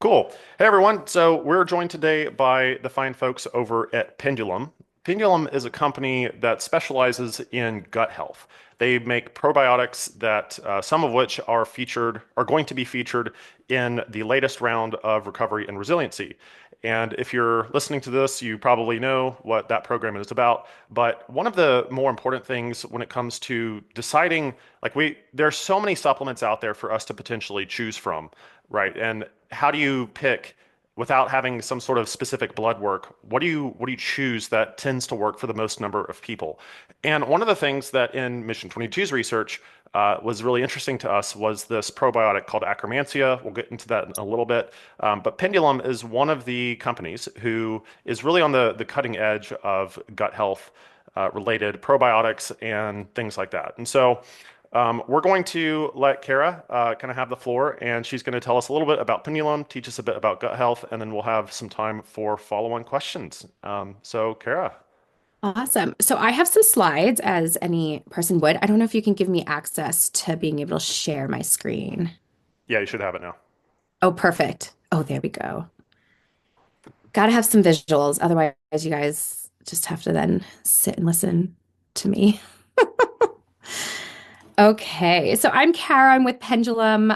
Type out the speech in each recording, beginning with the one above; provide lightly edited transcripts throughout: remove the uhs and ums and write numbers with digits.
Cool. Hey everyone. So we're joined today by the fine folks over at Pendulum. Pendulum is a company that specializes in gut health. They make probiotics that some of which are going to be featured in the latest round of recovery and resiliency. And if you're listening to this, you probably know what that program is about. But one of the more important things when it comes to deciding, there's so many supplements out there for us to potentially choose from, right? And how do you pick without having some sort of specific blood work? What do you choose that tends to work for the most number of people? And one of the things that in Mission 22's research was really interesting to us was this probiotic called Akkermansia. We'll get into that in a little bit. But Pendulum is one of the companies who is really on the cutting edge of gut health related probiotics and things like that. And so we're going to let Kara kind of have the floor, and she's going to tell us a little bit about Pendulum, teach us a bit about gut health, and then we'll have some time for follow-on questions. So, Kara. Awesome. So I have some slides as any person would. I don't know if you can give me access to being able to share my screen. Yeah, you should have it now. Oh, perfect. Oh, there we go. Got to have some visuals. Otherwise, you guys just have to then sit and listen to me. Okay. So I'm Kara. I'm with Pendulum.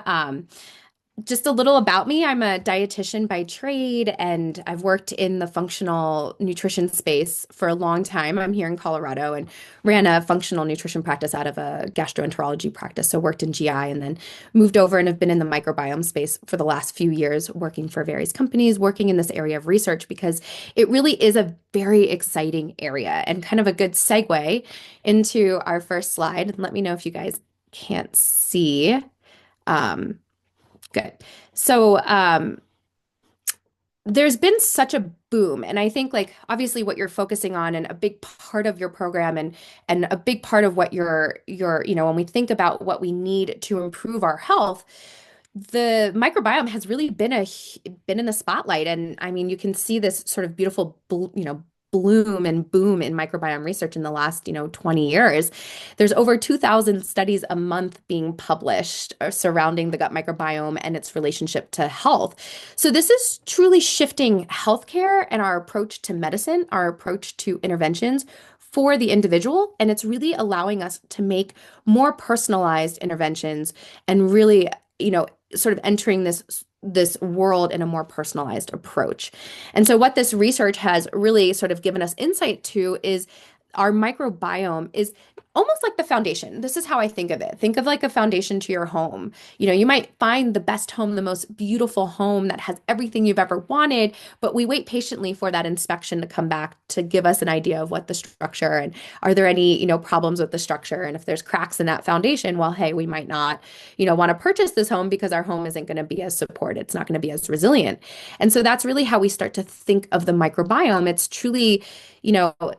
Just a little about me. I'm a dietitian by trade, and I've worked in the functional nutrition space for a long time. I'm here in Colorado and ran a functional nutrition practice out of a gastroenterology practice. So worked in GI and then moved over and have been in the microbiome space for the last few years, working for various companies, working in this area of research because it really is a very exciting area and kind of a good segue into our first slide. Let me know if you guys can't see. Um, Good. So, there's been such a boom, and I think like obviously what you're focusing on and a big part of your program and a big part of what when we think about what we need to improve our health, the microbiome has really been in the spotlight. And I mean, you can see this sort of beautiful, bloom and boom in microbiome research in the last, 20 years. There's over 2,000 studies a month being published surrounding the gut microbiome and its relationship to health. So this is truly shifting healthcare and our approach to medicine, our approach to interventions for the individual. And it's really allowing us to make more personalized interventions and really, sort of entering this world in a more personalized approach. And so what this research has really sort of given us insight to is our microbiome is almost like the foundation. This is how I think of it. Think of like a foundation to your home. You might find the best home, the most beautiful home that has everything you've ever wanted, but we wait patiently for that inspection to come back to give us an idea of what the structure and are there any, problems with the structure. And if there's cracks in that foundation, well, hey, we might not, want to purchase this home because our home isn't going to be as supported. It's not going to be as resilient. And so that's really how we start to think of the microbiome. It's truly,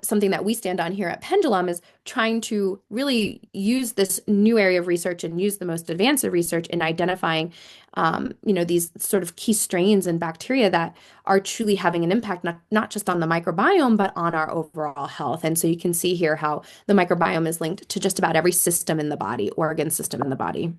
something that we stand on here at Pendulum is trying to really use this new area of research and use the most advanced of research in identifying, these sort of key strains and bacteria that are truly having an impact, not just on the microbiome, but on our overall health. And so you can see here how the microbiome is linked to just about every system in the body, organ system in the body.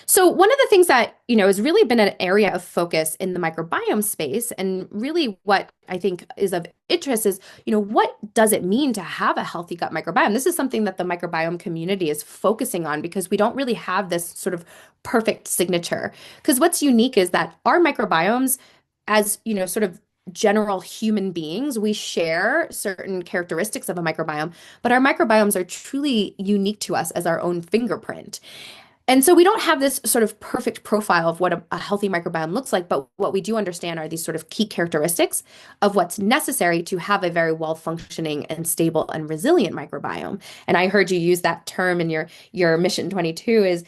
So one of the things that, has really been an area of focus in the microbiome space, and really what I think is of interest is, what does it mean to have a healthy gut microbiome? This is something that the microbiome community is focusing on because we don't really have this sort of perfect signature. Because what's unique is that our microbiomes, as, sort of general human beings, we share certain characteristics of a microbiome, but our microbiomes are truly unique to us as our own fingerprint. And so we don't have this sort of perfect profile of what a healthy microbiome looks like, but what we do understand are these sort of key characteristics of what's necessary to have a very well functioning and stable and resilient microbiome. And I heard you use that term in your Mission 22 is,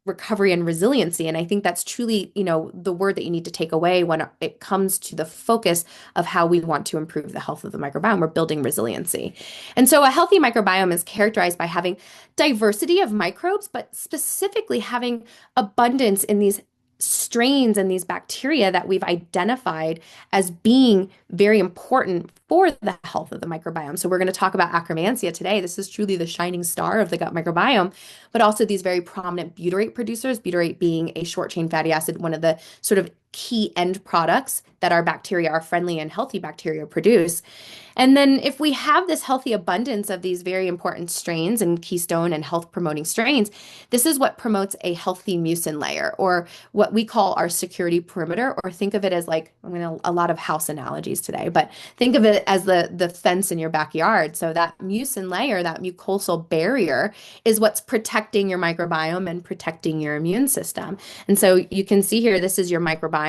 recovery and resiliency. And I think that's truly, the word that you need to take away when it comes to the focus of how we want to improve the health of the microbiome. We're building resiliency. And so a healthy microbiome is characterized by having diversity of microbes, but specifically having abundance in these strains and these bacteria that we've identified as being very important for the health of the microbiome. So we're going to talk about Akkermansia today. This is truly the shining star of the gut microbiome, but also these very prominent butyrate producers, butyrate being a short chain fatty acid, one of the sort of key end products that our bacteria, our friendly and healthy bacteria produce. And then if we have this healthy abundance of these very important strains and keystone and health promoting strains, this is what promotes a healthy mucin layer, or what we call our security perimeter, or think of it as like, I'm going to a lot of house analogies today, but think of it as the fence in your backyard. So that mucin layer, that mucosal barrier is what's protecting your microbiome and protecting your immune system. And so you can see here, this is your microbiome.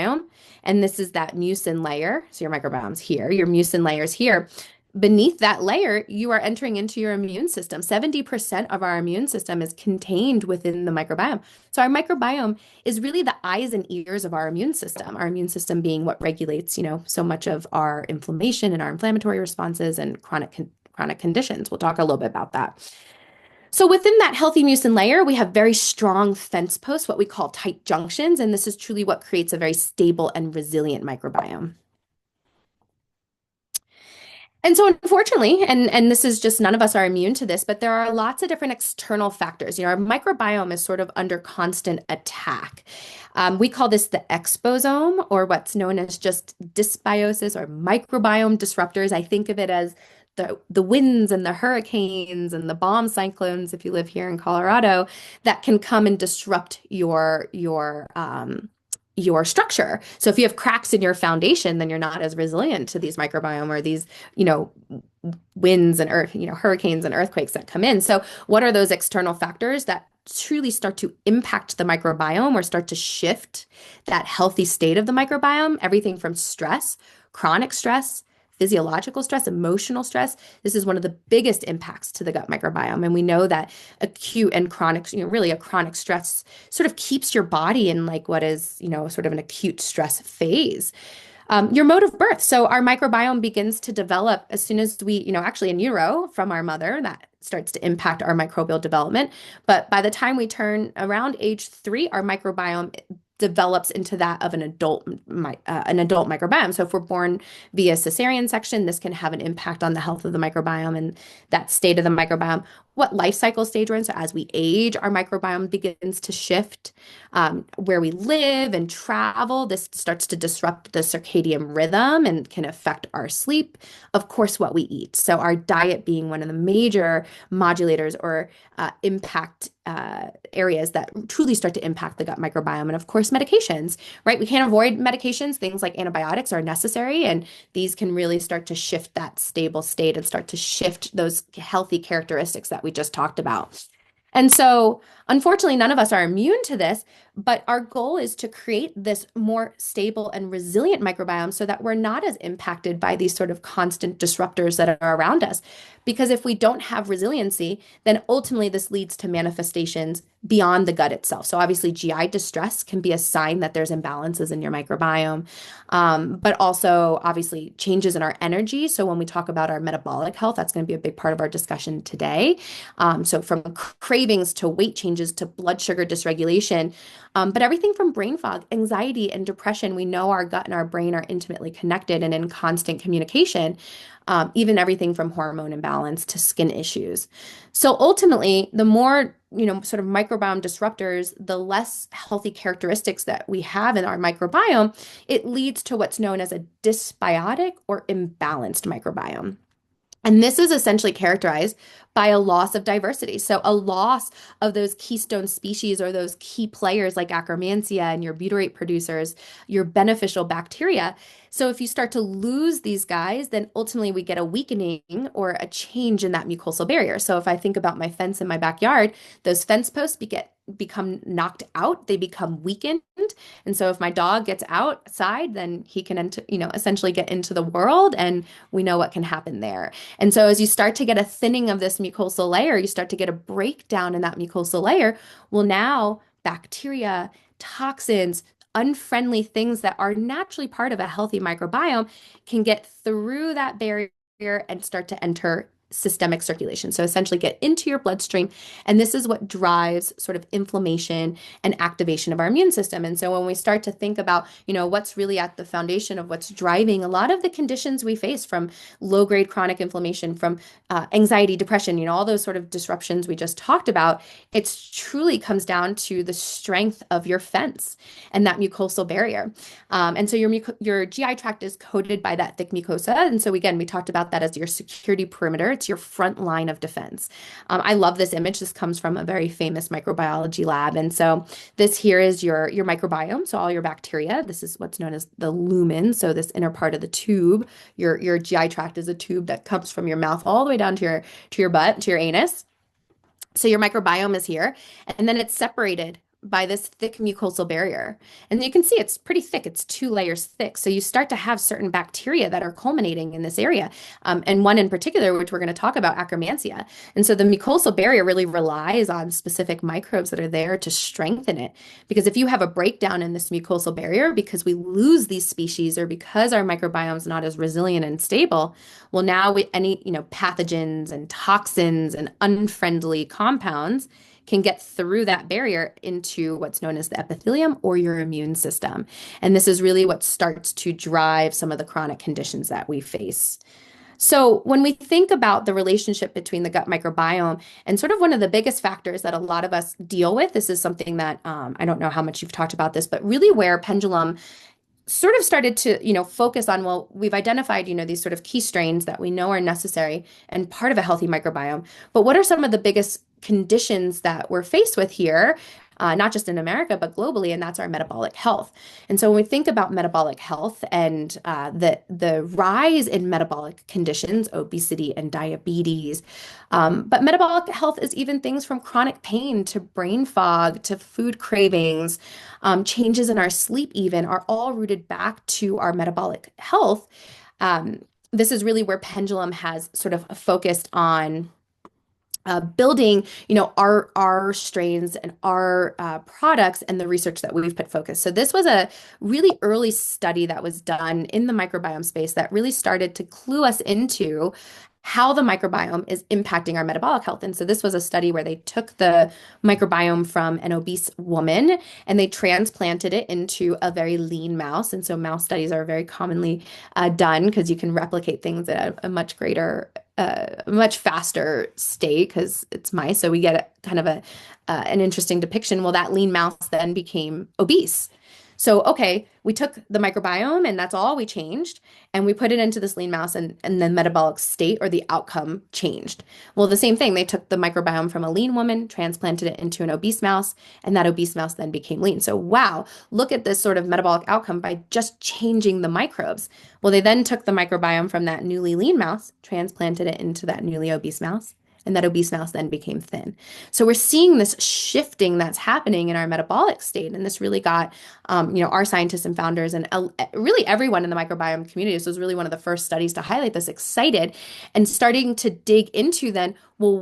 And this is that mucin layer. So your microbiome's here, your mucin layer's here. Beneath that layer, you are entering into your immune system. 70% of our immune system is contained within the microbiome. So our microbiome is really the eyes and ears of our immune system. Our immune system being what regulates, so much of our inflammation and our inflammatory responses and chronic conditions. We'll talk a little bit about that. So within that healthy mucin layer, we have very strong fence posts, what we call tight junctions, and this is truly what creates a very stable and resilient microbiome. And so unfortunately, and this is just none of us are immune to this, but there are lots of different external factors. Our microbiome is sort of under constant attack. We call this the exposome, or what's known as just dysbiosis or microbiome disruptors. I think of it as the winds and the hurricanes and the bomb cyclones, if you live here in Colorado, that can come and disrupt your structure. So if you have cracks in your foundation, then you're not as resilient to these microbiome or these, you know, winds and earth, hurricanes and earthquakes that come in. So what are those external factors that truly start to impact the microbiome or start to shift that healthy state of the microbiome? Everything from stress, chronic stress, physiological stress, emotional stress. This is one of the biggest impacts to the gut microbiome. And we know that acute and chronic, really a chronic stress sort of keeps your body in like what is, sort of an acute stress phase. Your mode of birth. So our microbiome begins to develop as soon as we, actually in utero from our mother, that starts to impact our microbial development. But by the time we turn around age 3, our microbiome develops into that of an adult microbiome. So if we're born via cesarean section, this can have an impact on the health of the microbiome and that state of the microbiome. What life cycle stage we're in. So as we age, our microbiome begins to shift. Where we live and travel, this starts to disrupt the circadian rhythm and can affect our sleep. Of course, what we eat. So our diet being one of the major modulators or impact areas that truly start to impact the gut microbiome. And of course, medications, right? We can't avoid medications. Things like antibiotics are necessary, and these can really start to shift that stable state and start to shift those healthy characteristics that we just talked about. And so, unfortunately, none of us are immune to this, but our goal is to create this more stable and resilient microbiome so that we're not as impacted by these sort of constant disruptors that are around us. Because if we don't have resiliency, then ultimately this leads to manifestations beyond the gut itself. So obviously GI distress can be a sign that there's imbalances in your microbiome, but also obviously changes in our energy. So when we talk about our metabolic health, that's going to be a big part of our discussion today. So from cravings to weight changes to blood sugar dysregulation, but everything from brain fog, anxiety, and depression, we know our gut and our brain are intimately connected and in constant communication. Even everything from hormone imbalance to skin issues. So ultimately, the more, sort of microbiome disruptors, the less healthy characteristics that we have in our microbiome, it leads to what's known as a dysbiotic or imbalanced microbiome. And this is essentially characterized by a loss of diversity. So a loss of those keystone species or those key players like Akkermansia and your butyrate producers, your beneficial bacteria. So if you start to lose these guys, then ultimately we get a weakening or a change in that mucosal barrier. So if I think about my fence in my backyard, those fence posts become knocked out, they become weakened. And so if my dog gets outside, then he can essentially get into the world, and we know what can happen there. And so as you start to get a thinning of this mucosal layer, you start to get a breakdown in that mucosal layer. Well, now bacteria, toxins, unfriendly things that are naturally part of a healthy microbiome can get through that barrier and start to enter systemic circulation. So essentially get into your bloodstream. And this is what drives sort of inflammation and activation of our immune system. And so when we start to think about, what's really at the foundation of what's driving a lot of the conditions we face, from low-grade chronic inflammation, from anxiety, depression, all those sort of disruptions we just talked about, it truly comes down to the strength of your fence and that mucosal barrier. And so your GI tract is coated by that thick mucosa. And so again, we talked about that as your security perimeter. It's your front line of defense. I love this image. This comes from a very famous microbiology lab. And so this here is your microbiome. So all your bacteria. This is what's known as the lumen. So this inner part of the tube, your GI tract is a tube that comes from your mouth all the way down to your butt, to your anus. So your microbiome is here, and then it's separated by this thick mucosal barrier. And you can see it's pretty thick. It's 2 layers thick. So you start to have certain bacteria that are culminating in this area. And one in particular, which we're going to talk about, Akkermansia. And so the mucosal barrier really relies on specific microbes that are there to strengthen it. Because if you have a breakdown in this mucosal barrier, because we lose these species or because our microbiome is not as resilient and stable, well, now any pathogens and toxins and unfriendly compounds can get through that barrier into what's known as the epithelium or your immune system. And this is really what starts to drive some of the chronic conditions that we face. So when we think about the relationship between the gut microbiome and sort of one of the biggest factors that a lot of us deal with, this is something that I don't know how much you've talked about this, but really where Pendulum sort of started to, focus on, well, we've identified, these sort of key strains that we know are necessary and part of a healthy microbiome. But what are some of the biggest conditions that we're faced with here, not just in America, but globally, and that's our metabolic health. And so when we think about metabolic health and the rise in metabolic conditions, obesity and diabetes, but metabolic health is even things from chronic pain to brain fog to food cravings, changes in our sleep even are all rooted back to our metabolic health. This is really where Pendulum has sort of focused on building, our strains and our products and the research that we've put focus. So this was a really early study that was done in the microbiome space that really started to clue us into how the microbiome is impacting our metabolic health. And so this was a study where they took the microbiome from an obese woman and they transplanted it into a very lean mouse. And so mouse studies are very commonly done because you can replicate things at a much greater, much faster state because it's mice. So we get kind of an interesting depiction. Well, that lean mouse then became obese. So, okay, we took the microbiome and that's all we changed, and we put it into this lean mouse and the metabolic state or the outcome changed. Well, the same thing, they took the microbiome from a lean woman, transplanted it into an obese mouse, and that obese mouse then became lean. So, wow, look at this sort of metabolic outcome by just changing the microbes. Well, they then took the microbiome from that newly lean mouse, transplanted it into that newly obese mouse, and that obese mouse then became thin. So we're seeing this shifting that's happening in our metabolic state. And this really got, our scientists and founders and really everyone in the microbiome community. This was really one of the first studies to highlight this, excited and starting to dig into then, well,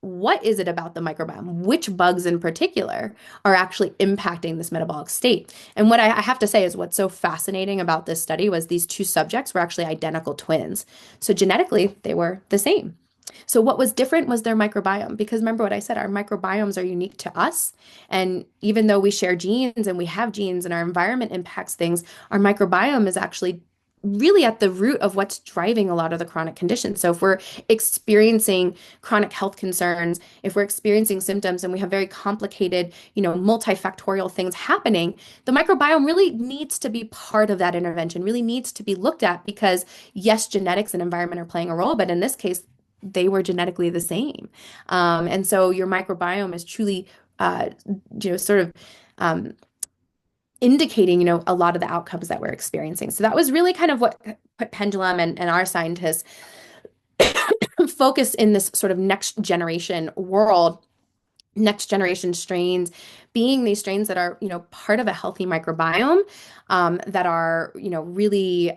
what is it about the microbiome? Which bugs in particular are actually impacting this metabolic state? And what I have to say is what's so fascinating about this study was these two subjects were actually identical twins. So genetically, they were the same. So what was different was their microbiome, because remember what I said, our microbiomes are unique to us. And even though we share genes and we have genes and our environment impacts things, our microbiome is actually really at the root of what's driving a lot of the chronic conditions. So if we're experiencing chronic health concerns, if we're experiencing symptoms and we have very complicated, multifactorial things happening, the microbiome really needs to be part of that intervention, really needs to be looked at because yes, genetics and environment are playing a role, but in this case, they were genetically the same. And so your microbiome is truly, sort of indicating, a lot of the outcomes that we're experiencing. So that was really kind of what put Pendulum and our scientists focus in this sort of next generation world, next generation strains being these strains that are, part of a healthy microbiome, that are, really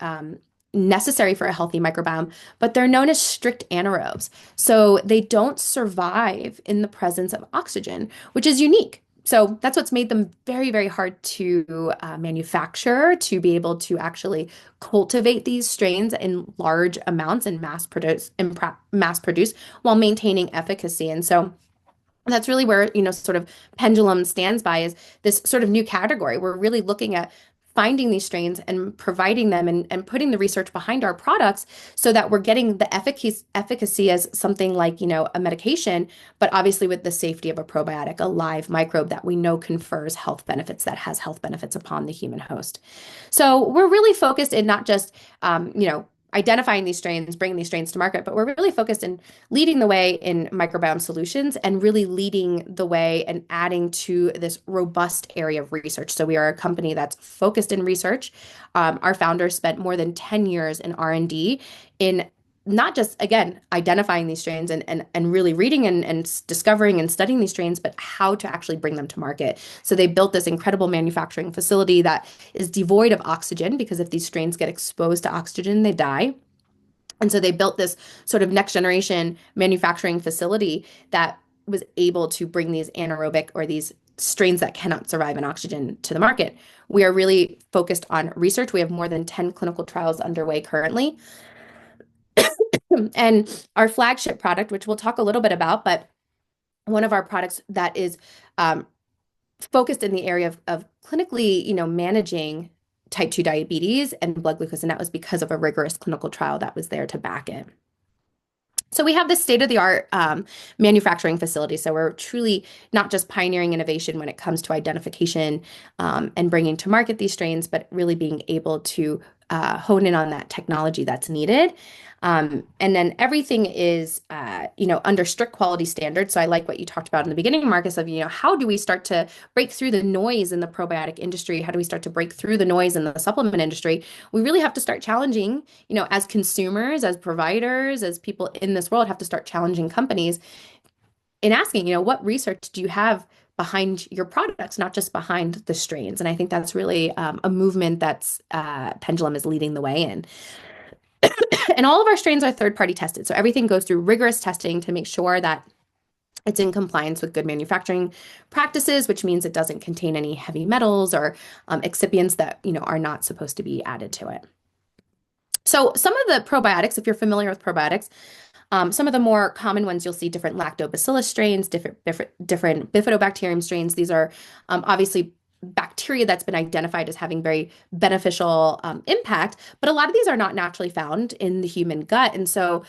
necessary for a healthy microbiome, but they're known as strict anaerobes. So they don't survive in the presence of oxygen, which is unique So that's what's made them very, very hard to manufacture, to be able to actually cultivate these strains in large amounts and mass produce while maintaining efficacy. And so that's really where, sort of Pendulum stands by is this sort of new category. We're really looking at finding these strains and providing them and putting the research behind our products so that we're getting the efficacy as something like, a medication, but obviously with the safety of a probiotic, a live microbe that we know confers health benefits, that has health benefits upon the human host. So we're really focused in not just, identifying these strains, bringing these strains to market, but we're really focused in leading the way in microbiome solutions and really leading the way and adding to this robust area of research. So we are a company that's focused in research. Our founders spent more than 10 years in R&D in not just, again, identifying these strains and really reading and discovering and studying these strains, but how to actually bring them to market. So they built this incredible manufacturing facility that is devoid of oxygen because if these strains get exposed to oxygen, they die. And so they built this sort of next generation manufacturing facility that was able to bring these anaerobic or these strains that cannot survive in oxygen to the market. We are really focused on research. We have more than 10 clinical trials underway currently. And our flagship product, which we'll talk a little bit about, but one of our products that is um, focused in the area of clinically, managing type 2 diabetes and blood glucose, and that was because of a rigorous clinical trial that was there to back it. So we have this state-of-the-art manufacturing facility. So we're truly not just pioneering innovation when it comes to identification and bringing to market these strains, but really being able to hone in on that technology that's needed. And then everything is, under strict quality standards. So I like what you talked about in the beginning, Marcus, of, how do we start to break through the noise in the probiotic industry? How do we start to break through the noise in the supplement industry? We really have to start challenging, as consumers, as providers, as people in this world have to start challenging companies in asking, what research do you have behind your products, not just behind the strains? And I think that's really a movement that's Pendulum is leading the way in. And all of our strains are third-party tested. So everything goes through rigorous testing to make sure that it's in compliance with good manufacturing practices, which means it doesn't contain any heavy metals or excipients that, are not supposed to be added to it. So some of the probiotics, if you're familiar with probiotics, some of the more common ones you'll see different lactobacillus strains, different bifidobacterium strains. These are obviously bacteria that's been identified as having very beneficial impact, but a lot of these are not naturally found in the human gut. And so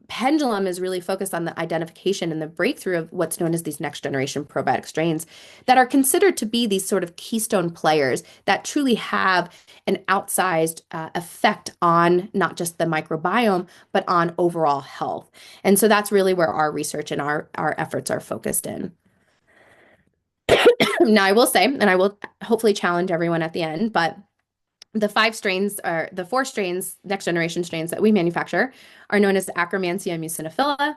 Pendulum is really focused on the identification and the breakthrough of what's known as these next generation probiotic strains that are considered to be these sort of keystone players that truly have an outsized effect on not just the microbiome, but on overall health. And so that's really where our research and our efforts are focused in. Now, I will say, and I will hopefully challenge everyone at the end, but the four strains, next generation strains that we manufacture are known as Akkermansia muciniphila.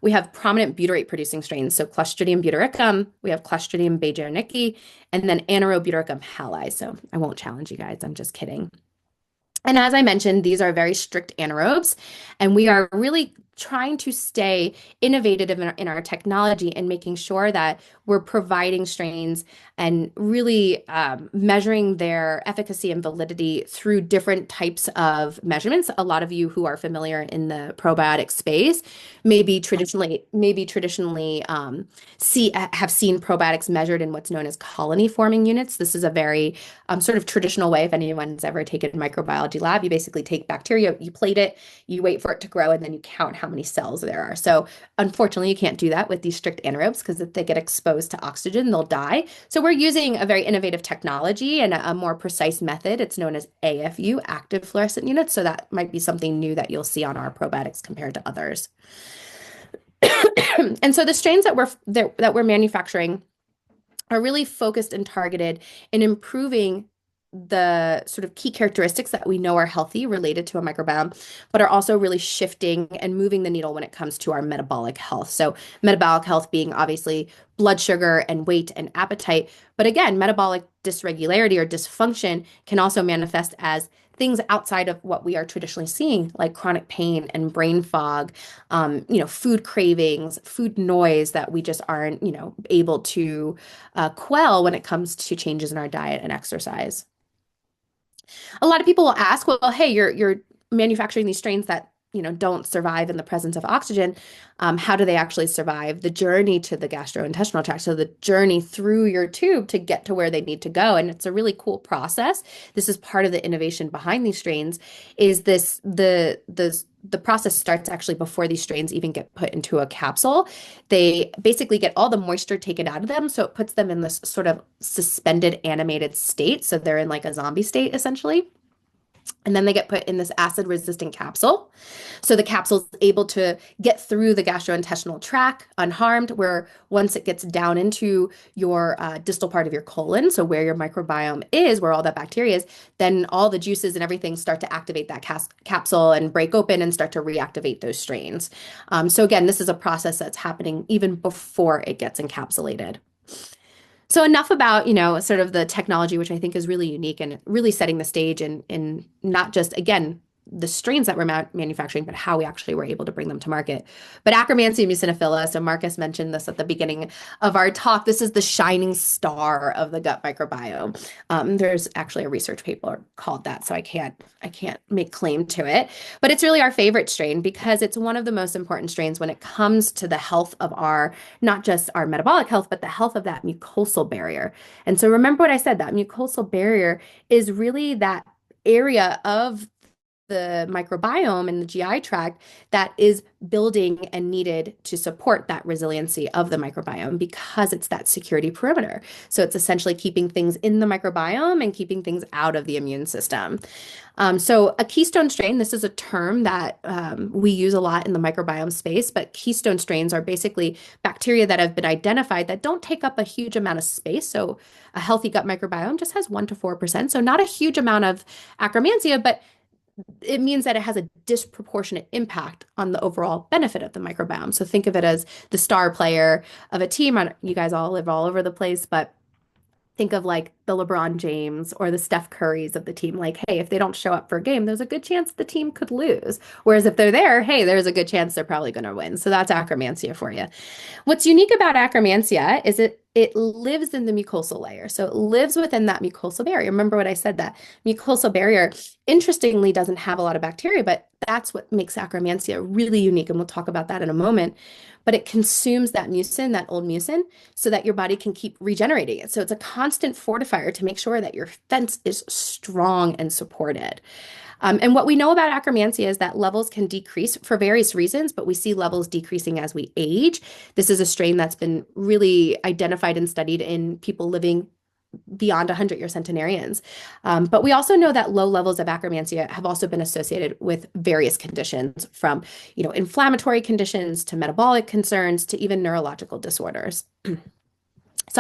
We have prominent butyrate producing strains, so Clostridium butyricum, we have Clostridium bajonicki, and then Anaerobutyricum hali. So I won't challenge you guys, I'm just kidding. And as I mentioned, these are very strict anaerobes, and we are really trying to stay innovative in our technology and making sure that we're providing strains and really measuring their efficacy and validity through different types of measurements. A lot of you who are familiar in the probiotic space maybe traditionally have seen probiotics measured in what's known as colony forming units. This is a very sort of traditional way. If anyone's ever taken microbiology lab, you basically take bacteria, you plate it, you wait for it to grow, and then you count how many cells there are. So unfortunately, you can't do that with these strict anaerobes because if they get exposed to oxygen, they'll die. So we're using a very innovative technology and a more precise method. It's known as AFU, active fluorescent units. So that might be something new that you'll see on our probiotics compared to others. And so the strains that we're manufacturing are really focused and targeted in improving the sort of key characteristics that we know are healthy related to a microbiome, but are also really shifting and moving the needle when it comes to our metabolic health. So metabolic health being obviously blood sugar and weight and appetite. But again, metabolic dysregularity or dysfunction can also manifest as things outside of what we are traditionally seeing, like chronic pain and brain fog, food cravings, food noise that we just aren't, able to quell when it comes to changes in our diet and exercise. A lot of people will ask, well, hey, you're manufacturing these strains that don't survive in the presence of oxygen. How do they actually survive the journey to the gastrointestinal tract? So the journey through your tube to get to where they need to go, and it's a really cool process. This is part of the innovation behind these strains. Is this the process starts actually before these strains even get put into a capsule. They basically get all the moisture taken out of them, so it puts them in this sort of suspended animated state. So they're in like a zombie state essentially. And then they get put in this acid resistant capsule. So the capsule is able to get through the gastrointestinal tract unharmed, where once it gets down into your distal part of your colon, so where your microbiome is, where all that bacteria is, then all the juices and everything start to activate that capsule and break open and start to reactivate those strains. So again, this is a process that's happening even before it gets encapsulated. So enough about, sort of the technology, which I think is really unique and really setting the stage in not just, again, the strains that we're manufacturing, but how we actually were able to bring them to market. But Akkermansia muciniphila, so Marcus mentioned this at the beginning of our talk. This is the shining star of the gut microbiome. There's actually a research paper called that, so I can't make claim to it. But it's really our favorite strain because it's one of the most important strains when it comes to the health of not just our metabolic health, but the health of that mucosal barrier. And so remember what I said, that mucosal barrier is really that area of the microbiome and the GI tract that is building and needed to support that resiliency of the microbiome because it's that security perimeter. So it's essentially keeping things in the microbiome and keeping things out of the immune system. So a keystone strain, this is a term that we use a lot in the microbiome space, but keystone strains are basically bacteria that have been identified that don't take up a huge amount of space. So a healthy gut microbiome just has 1 to 4%. So not a huge amount of Akkermansia, but it means that it has a disproportionate impact on the overall benefit of the microbiome. So think of it as the star player of a team. You guys all live all over the place, but think of like the LeBron James or the Steph Currys of the team. Like, hey, if they don't show up for a game, there's a good chance the team could lose. Whereas if they're there, hey, there's a good chance they're probably going to win. So that's Akkermansia for you. What's unique about Akkermansia is it lives in the mucosal layer. So it lives within that mucosal barrier. Remember what I said, that mucosal barrier, interestingly, doesn't have a lot of bacteria, but that's what makes Akkermansia really unique. And we'll talk about that in a moment. But it consumes that mucin, that old mucin, so that your body can keep regenerating it. So it's a constant fortifier to make sure that your fence is strong and supported. And what we know about Akkermansia is that levels can decrease for various reasons, but we see levels decreasing as we age. This is a strain that's been really identified and studied in people living beyond 100-year centenarians. But we also know that low levels of Akkermansia have also been associated with various conditions, from inflammatory conditions to metabolic concerns to even neurological disorders. So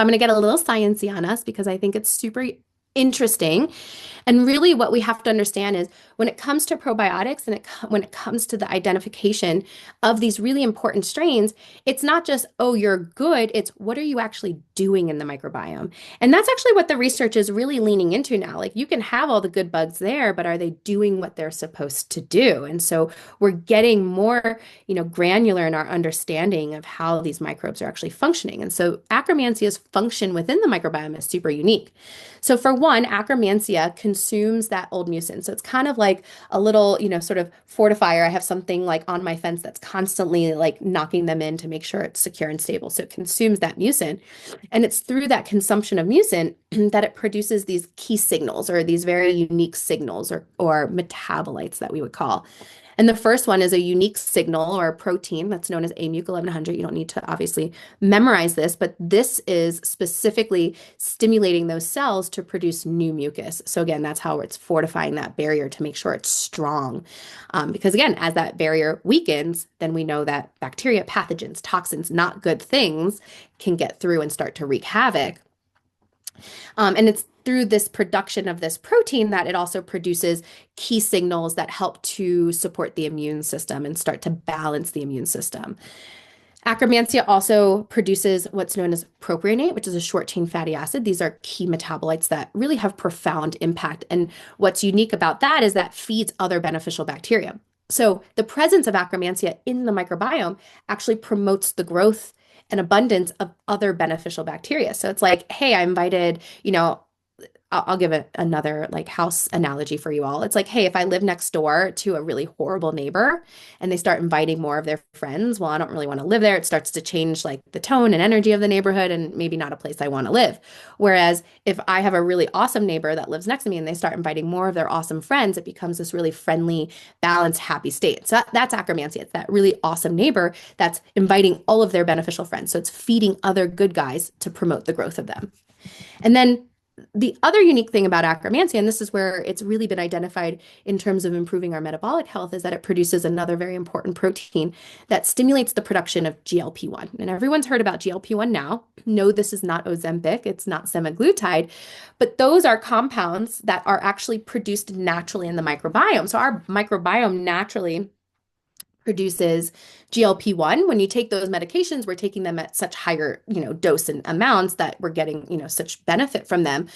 I'm going to get a little sciencey on us because I think it's super interesting. And really what we have to understand is when it comes to probiotics and when it comes to the identification of these really important strains, it's not just, oh, you're good. It's what are you actually doing in the microbiome? And that's actually what the research is really leaning into now. Like, you can have all the good bugs there, but are they doing what they're supposed to do? And so we're getting more, granular in our understanding of how these microbes are actually functioning. And so Akkermansia's function within the microbiome is super unique. So for one, Akkermansia consumes that old mucin. So it's kind of like a little, sort of fortifier. I have something like on my fence that's constantly like knocking them in to make sure it's secure and stable. So it consumes that mucin. And it's through that consumption of mucin that it produces these key signals, or these very unique signals, or metabolites that we would call. And the first one is a unique signal or a protein that's known as AMUC 1100. You don't need to obviously memorize this, but this is specifically stimulating those cells to produce new mucus. So again, that's how it's fortifying that barrier to make sure it's strong. Because again, as that barrier weakens, then we know that bacteria, pathogens, toxins, not good things, can get through and start to wreak havoc. And it's through this production of this protein that it also produces key signals that help to support the immune system and start to balance the immune system. Akkermansia also produces what's known as propionate, which is a short chain fatty acid. These are key metabolites that really have profound impact. And what's unique about that is that feeds other beneficial bacteria. So the presence of Akkermansia in the microbiome actually promotes the growth and abundance of other beneficial bacteria. So it's like, hey, I invited, I'll give it another like house analogy for you all. It's like, hey, if I live next door to a really horrible neighbor and they start inviting more of their friends, well, I don't really want to live there. It starts to change like the tone and energy of the neighborhood and maybe not a place I want to live. Whereas if I have a really awesome neighbor that lives next to me and they start inviting more of their awesome friends, it becomes this really friendly, balanced, happy state. So that's Akkermansia. It's that really awesome neighbor that's inviting all of their beneficial friends. So it's feeding other good guys to promote the growth of them. And then the other unique thing about Akkermansia, and this is where it's really been identified in terms of improving our metabolic health, is that it produces another very important protein that stimulates the production of GLP-1. And everyone's heard about GLP-1 now. No, this is not Ozempic, it's not semaglutide, but those are compounds that are actually produced naturally in the microbiome. So our microbiome naturally produces GLP-1. When you take those medications, we're taking them at such higher, dose and amounts that we're getting, such benefit from them.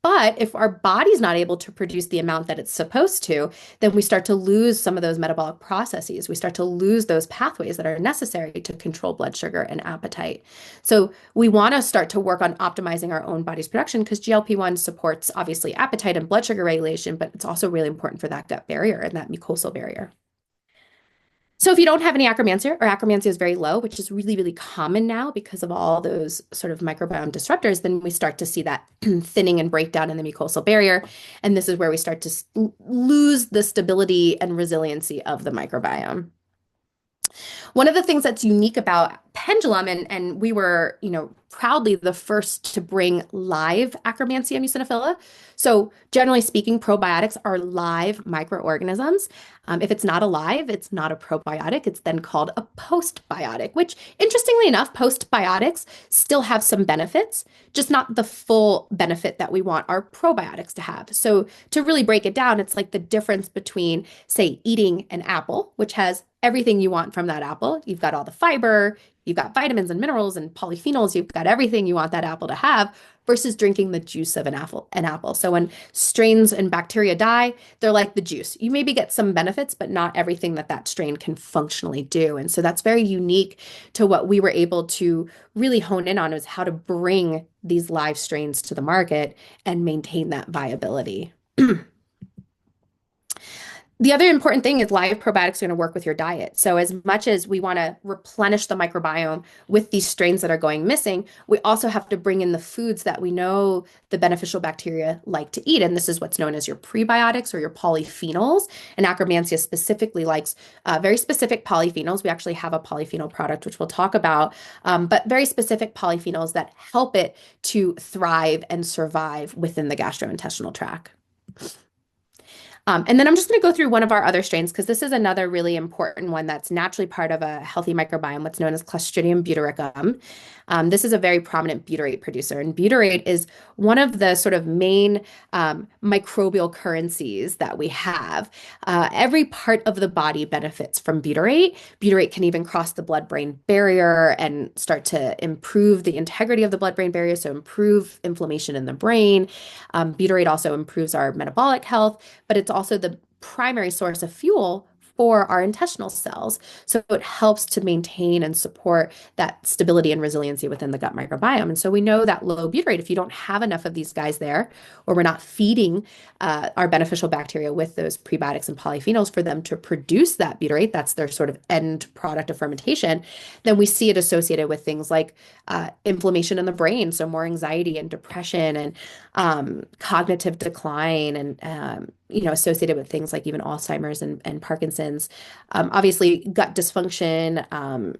But if our body's not able to produce the amount that it's supposed to, then we start to lose some of those metabolic processes. We start to lose those pathways that are necessary to control blood sugar and appetite. So we want to start to work on optimizing our own body's production because GLP-1 supports obviously appetite and blood sugar regulation, but it's also really important for that gut barrier and that mucosal barrier. So if you don't have any Akkermansia or Akkermansia is very low, which is really, really common now because of all those sort of microbiome disruptors, then we start to see that thinning and breakdown in the mucosal barrier. And this is where we start to lose the stability and resiliency of the microbiome. One of the things that's unique about Pendulum, and we were, proudly the first to bring live Akkermansia muciniphila. So generally speaking, probiotics are live microorganisms. If it's not alive, it's not a probiotic. It's then called a postbiotic, which interestingly enough, postbiotics still have some benefits, just not the full benefit that we want our probiotics to have. So to really break it down, it's like the difference between, say, eating an apple, which has everything you want from that apple. You've got all the fiber, you've got vitamins and minerals and polyphenols, you've got everything you want that apple to have, versus drinking the juice of an apple. So when strains and bacteria die, they're like the juice. You maybe get some benefits, but not everything that strain can functionally do. And so that's very unique to what we were able to really hone in on, is how to bring these live strains to the market and maintain that viability. The other important thing is live probiotics are going to work with your diet. So as much as we want to replenish the microbiome with these strains that are going missing, we also have to bring in the foods that we know the beneficial bacteria like to eat. And this is what's known as your prebiotics or your polyphenols. And Akkermansia specifically likes very specific polyphenols. We actually have a polyphenol product, which we'll talk about, but very specific polyphenols that help it to thrive and survive within the gastrointestinal tract. And then I'm just going to go through one of our other strains because this is another really important one that's naturally part of a healthy microbiome, what's known as Clostridium butyricum. This is a very prominent butyrate producer, and butyrate is one of the sort of main microbial currencies that we have. Every part of the body benefits from butyrate. Butyrate can even cross the blood-brain barrier and start to improve the integrity of the blood-brain barrier, so improve inflammation in the brain. Butyrate also improves our metabolic health, but it's also the primary source of fuel for our intestinal cells. So it helps to maintain and support that stability and resiliency within the gut microbiome. And so we know that low butyrate, if you don't have enough of these guys there, or we're not feeding our beneficial bacteria with those prebiotics and polyphenols for them to produce that butyrate, that's their sort of end product of fermentation, then we see it associated with things like inflammation in the brain, so more anxiety and depression and cognitive decline and associated with things like even Alzheimer's and Parkinson's, obviously gut dysfunction,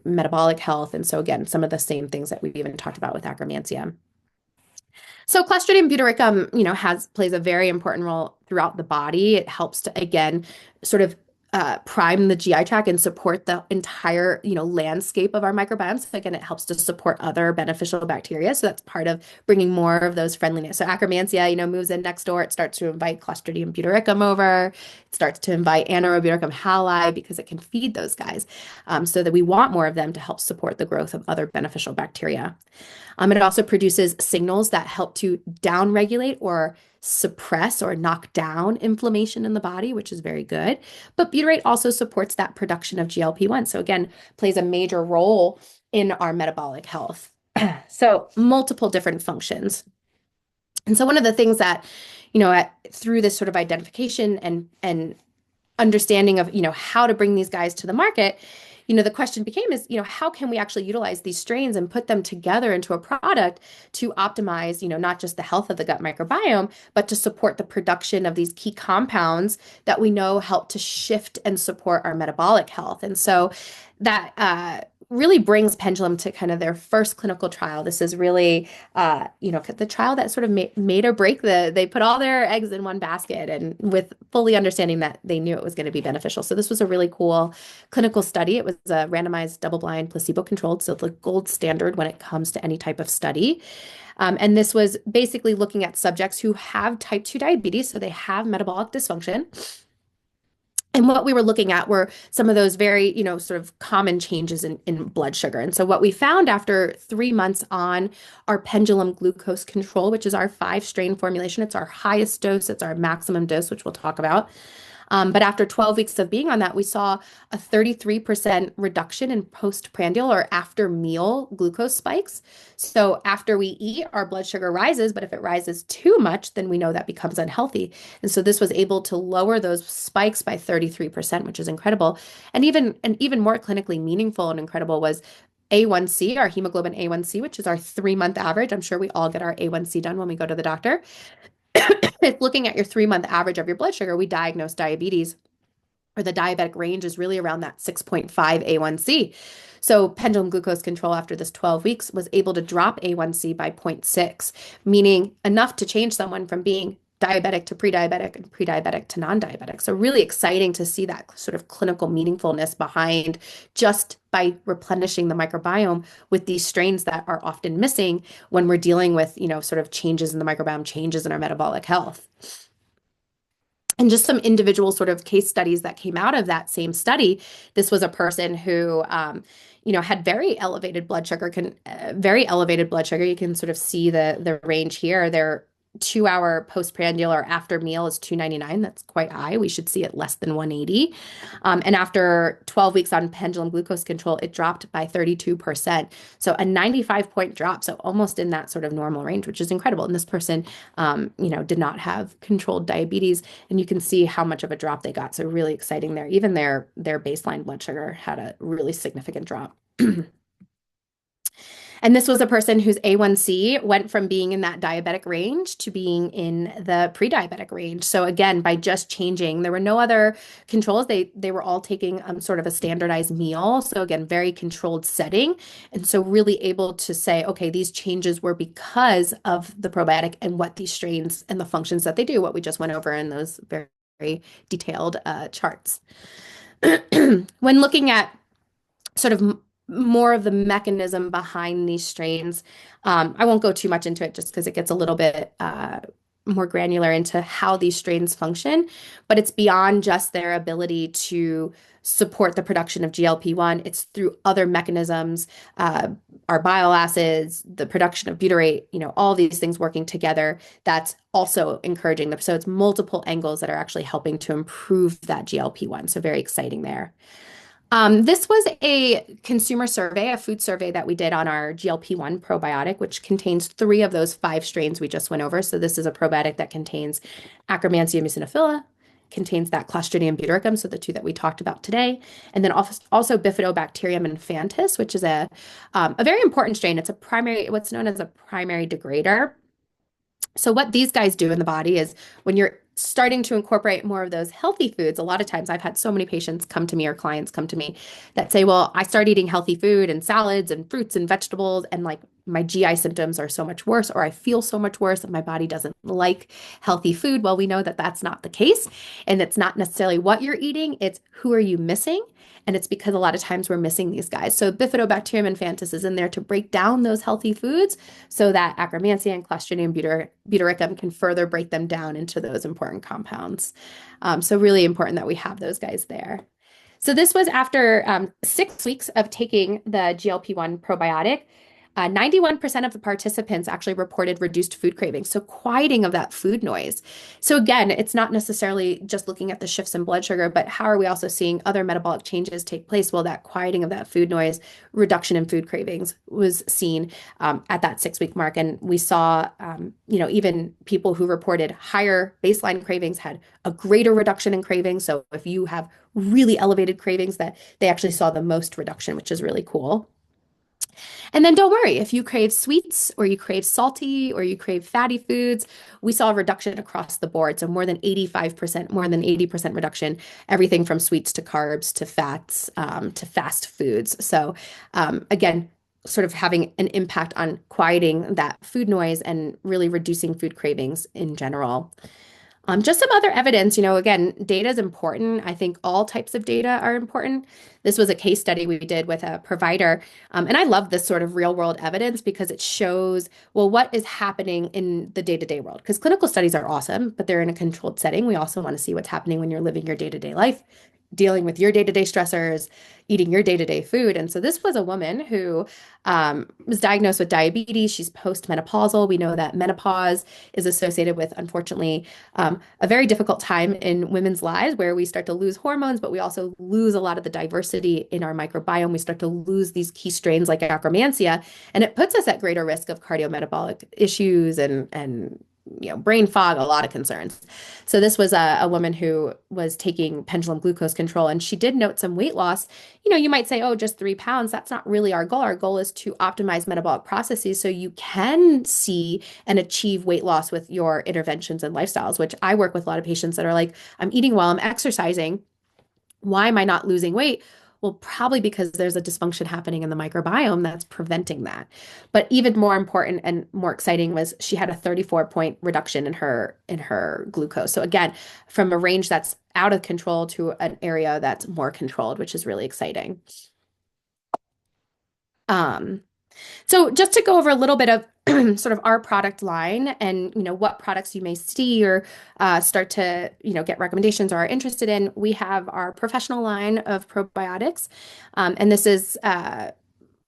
metabolic health. And so again, some of the same things that we've even talked about with Akkermansia. So Clostridium butyricum, plays a very important role throughout the body. It helps to, again, sort of prime the GI tract and support the entire, landscape of our microbiome. So again, it helps to support other beneficial bacteria. So that's part of bringing more of those friendliness. So Akkermansia, moves in next door. It starts to invite Clostridium butyricum over. It starts to invite Anaerobutyricum hali because it can feed those guys. So that we want more of them to help support the growth of other beneficial bacteria. It also produces signals that help to downregulate or suppress or knock down inflammation in the body, which is very good. But butyrate also supports that production of GLP-1. So again, plays a major role in our metabolic health. So multiple different functions. And so one of the things that, through this sort of identification and understanding of, how to bring these guys to the market, the question became is, how can we actually utilize these strains and put them together into a product to optimize, not just the health of the gut microbiome, but to support the production of these key compounds that we know help to shift and support our metabolic health. And so that really brings Pendulum to kind of their first clinical trial. This is really, the trial that sort of made or break they put all their eggs in one basket and with fully understanding that they knew it was going to be beneficial. So this was a really cool clinical study. It was a randomized, double-blind, placebo-controlled, so the gold standard when it comes to any type of study. And this was basically looking at subjects who have type 2 diabetes, so they have metabolic dysfunction. And what we were looking at were some of those very, sort of common changes in blood sugar. And so what we found after 3 months on our pendulum glucose control, which is our 5-strain formulation, it's our highest dose, it's our maximum dose, which we'll talk about. But after 12 weeks of being on that, we saw a 33% reduction in postprandial or after meal glucose spikes. So after we eat, our blood sugar rises, but if it rises too much, then we know that becomes unhealthy. And so this was able to lower those spikes by 33%, which is incredible. And even more clinically meaningful and incredible was A1C, our hemoglobin A1C, which is our 3-month average. I'm sure we all get our A1C done when we go to the doctor. If looking at your 3-month average of your blood sugar, we diagnose diabetes, or the diabetic range is really around that 6.5 A1C. So pendulum glucose control after this 12 weeks was able to drop A1C by 0.6, meaning enough to change someone from being diabetic to pre-diabetic and pre-diabetic to non-diabetic. So really exciting to see that sort of clinical meaningfulness behind just by replenishing the microbiome with these strains that are often missing when we're dealing with, sort of changes in the microbiome, changes in our metabolic health. And just some individual sort of case studies that came out of that same study. This was a person who, had very elevated blood sugar, very elevated blood sugar. You can sort of see the range here. Their 2-hour postprandial or after meal is 299. That's quite high. We should see it less than 180. And after 12 weeks on pendulum glucose control, it dropped by 32%. So a 95-point drop. So almost in that sort of normal range, which is incredible. And this person, did not have controlled diabetes. And you can see how much of a drop they got. So really exciting there. Even their baseline blood sugar had a really significant drop. And this was a person whose A1C went from being in that diabetic range to being in the pre-diabetic range. So again, by just changing, there were no other controls. They were all taking sort of a standardized meal. So again, very controlled setting. And so really able to say, okay, these changes were because of the probiotic and what these strains and the functions that they do, what we just went over in those very, very detailed charts. When looking at sort of more of the mechanism behind these strains. I won't go too much into it just because it gets a little bit more granular into how these strains function, but it's beyond just their ability to support the production of GLP-1. It's through other mechanisms, our bile acids, the production of butyrate, all these things working together that's also encouraging them. So it's multiple angles that are actually helping to improve that GLP-1. So very exciting there. This was a consumer survey, a food survey that we did on our GLP-1 probiotic, which contains 3 of those 5 strains we just went over. So this is a probiotic that contains Akkermansia muciniphila, contains that Clostridium butyricum, so the 2 that we talked about today, and then also Bifidobacterium infantis, which is a very important strain. It's what's known as a primary degrader. So what these guys do in the body is when you're starting to incorporate more of those healthy foods, a lot of times I've had so many patients come to me or clients come to me that say, well, I started eating healthy food and salads and fruits and vegetables, and like my GI symptoms are so much worse, or I feel so much worse, and my body doesn't like healthy food. Well, we know that that's not the case. And it's not necessarily what you're eating, it's who are you missing? And it's because a lot of times we're missing these guys. So Bifidobacterium infantis is in there to break down those healthy foods so that Akkermansia and Clostridium butyricum can further break them down into those important compounds. So really important that we have those guys there. So this was after 6 weeks of taking the GLP-1 probiotic. 91% of the participants actually reported reduced food cravings, so quieting of that food noise. So again, it's not necessarily just looking at the shifts in blood sugar, but how are we also seeing other metabolic changes take place? Well, that quieting of that food noise, reduction in food cravings was seen at that 6 week mark. And we saw, even people who reported higher baseline cravings had a greater reduction in cravings. So if you have really elevated cravings, that they actually saw the most reduction, which is really cool. And then don't worry, if you crave sweets or you crave salty or you crave fatty foods, we saw a reduction across the board. So more than 85%, more than 80% reduction, everything from sweets to carbs to fats to fast foods. So again, sort of having an impact on quieting that food noise and really reducing food cravings in general. Just some other evidence, again, data is important. I think all types of data are important. This was a case study we did with a provider. And I love this sort of real world evidence because it shows, well, what is happening in the day-to-day world? Because clinical studies are awesome, but they're in a controlled setting. We also want to see what's happening when you're living your day-to-day life, dealing with your day-to-day stressors, eating your day-to-day food. And so this was a woman who was diagnosed with diabetes. She's postmenopausal. We know that menopause is associated with, unfortunately, a very difficult time in women's lives where we start to lose hormones, but we also lose a lot of the diversity in our microbiome. We start to lose these key strains like Akkermansia, and it puts us at greater risk of cardiometabolic issues and brain fog, a lot of concerns. So this was a woman who was taking pendulum glucose control, and she did note some weight loss. You might say, oh, just 3 pounds. That's not really our goal. Our goal is to optimize metabolic processes so you can see and achieve weight loss with your interventions and lifestyles, which I work with a lot of patients that are like, I'm eating well, I'm exercising. Why am I not losing weight? Well, probably because there's a dysfunction happening in the microbiome that's preventing that. But even more important and more exciting was she had a 34-point reduction in her glucose. So again, from a range that's out of control to an area that's more controlled, which is really exciting. Um, so just to go over a little bit of sort of our product line and what products you may see or start to get recommendations or are interested in, we have our professional line of probiotics, and this is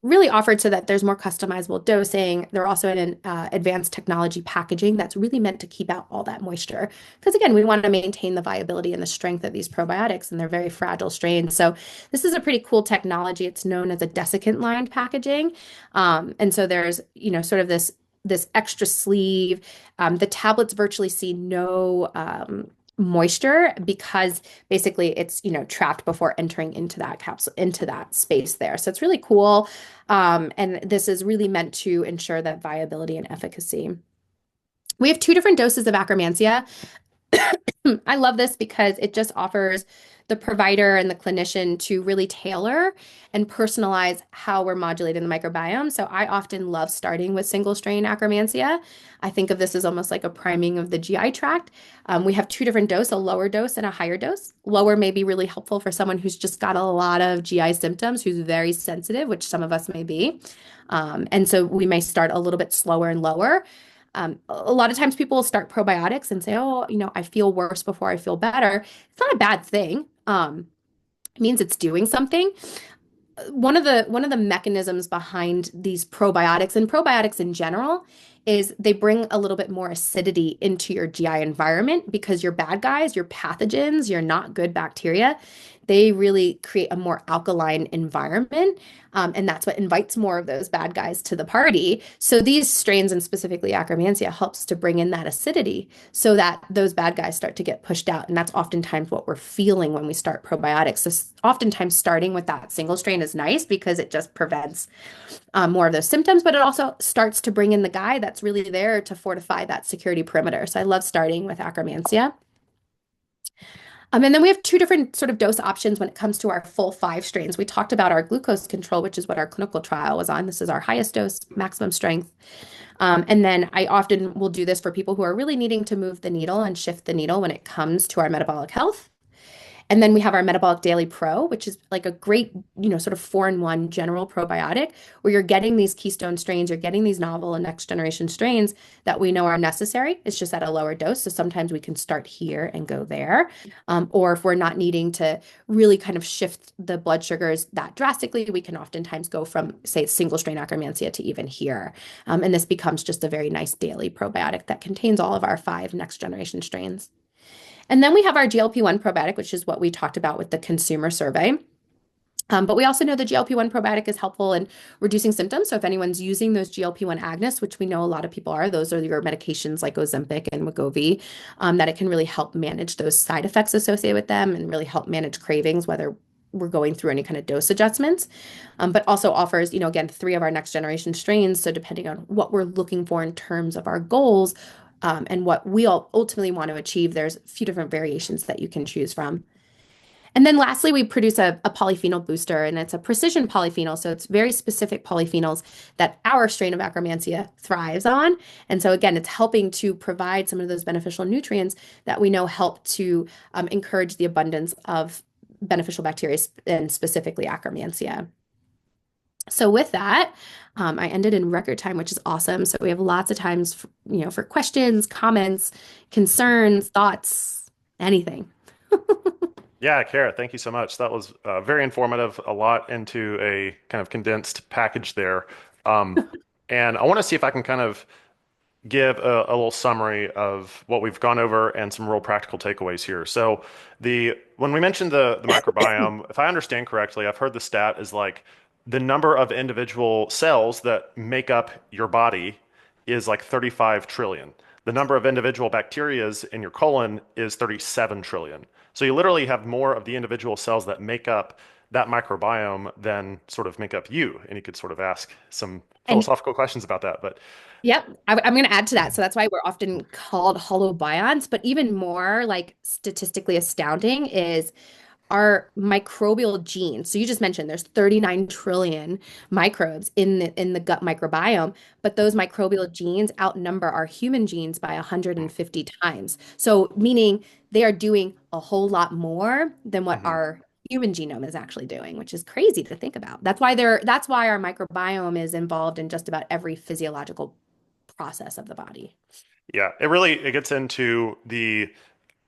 really offered so that there's more customizable dosing. They're also in an advanced technology packaging that's really meant to keep out all that moisture. Because again, we want to maintain the viability and the strength of these probiotics, and they're very fragile strains. So this is a pretty cool technology. It's known as a desiccant lined packaging. And so there's, sort of this extra sleeve. The tablets virtually see no moisture because basically it's trapped before entering into that capsule, into that space there. So it's really cool, and this is really meant to ensure that viability and efficacy. We have 2 different doses of Akkermansia. I love this because it just offers the provider and the clinician to really tailor and personalize how we're modulating the microbiome. So I often love starting with single strain Akkermansia. I think of this as almost like a priming of the GI tract. We have 2 different doses, a lower dose and a higher dose. Lower may be really helpful for someone who's just got a lot of GI symptoms, who's very sensitive, which some of us may be. And so we may start a little bit slower and lower. A lot of times people will start probiotics and say, oh, I feel worse before I feel better. It's not a bad thing. It means it's doing something. One of the mechanisms behind these probiotics and probiotics in general is they bring a little bit more acidity into your GI environment because your bad guys, your pathogens, your not good bacteria, they really create a more alkaline environment. And that's what invites more of those bad guys to the party. So these strains, and specifically Akkermansia, helps to bring in that acidity so that those bad guys start to get pushed out. And that's oftentimes what we're feeling when we start probiotics. So oftentimes starting with that single strain is nice because it just prevents more of those symptoms, but it also starts to bring in the guy that's really there to fortify that security perimeter. So I love starting with Akkermansia. And then we have two different sort of dose options when it comes to our full 5 strains. We talked about our glucose control, which is what our clinical trial was on. This is our highest dose, maximum strength. And then I often will do this for people who are really needing to move the needle and shift the needle when it comes to our metabolic health. And then we have our Metabolic Daily Pro, which is like a great, sort of 4-in-1 general probiotic where you're getting these keystone strains, you're getting these novel and next generation strains that we know are necessary. It's just at a lower dose. So sometimes we can start here and go there. Or if we're not needing to really kind of shift the blood sugars that drastically, we can oftentimes go from, say, single strain Akkermansia to even here. And this becomes just a very nice daily probiotic that contains all of our 5 next generation strains. And then we have our GLP-1 probiotic, which is what we talked about with the consumer survey. But we also know the GLP-1 probiotic is helpful in reducing symptoms. So if anyone's using those GLP-1 agonists, which we know a lot of people are, those are your medications like Ozempic and Wegovy, that it can really help manage those side effects associated with them and really help manage cravings, whether we're going through any kind of dose adjustments. But also offers, again, 3 of our next generation strains. So depending on what we're looking for in terms of our goals, and what we all ultimately want to achieve, there's a few different variations that you can choose from. And then lastly, we produce a polyphenol booster, and it's a precision polyphenol. So it's very specific polyphenols that our strain of Akkermansia thrives on. And so again, it's helping to provide some of those beneficial nutrients that we know help to encourage the abundance of beneficial bacteria and specifically Akkermansia. So with that, I ended in record time, which is awesome. So we have lots of times, for questions, comments, concerns, thoughts, anything. Yeah, Kara, thank you so much. That was very informative, a lot into a kind of condensed package there. Um, and I want to see if I can kind of give a little summary of what we've gone over and some real practical takeaways here. So the when we mentioned the microbiome, if I understand correctly, I've heard the stat is like the number of individual cells that make up your body is like 35 trillion. The number of individual bacterias in your colon is 37 trillion. So you literally have more of the individual cells that make up that microbiome than sort of make up you. And you could sort of ask some And philosophical questions about that. But yep, I'm going to add to that. So that's why we're often called holobionts. But even more like statistically astounding is our microbial genes. So you just mentioned there's 39 trillion microbes in the gut microbiome, but those microbial genes outnumber our human genes by 150 times. So meaning they are doing a whole lot more than what mhm. our human genome is actually doing, which is crazy to think about. That's why our microbiome is involved in just about every physiological process of the body. Yeah, it gets into the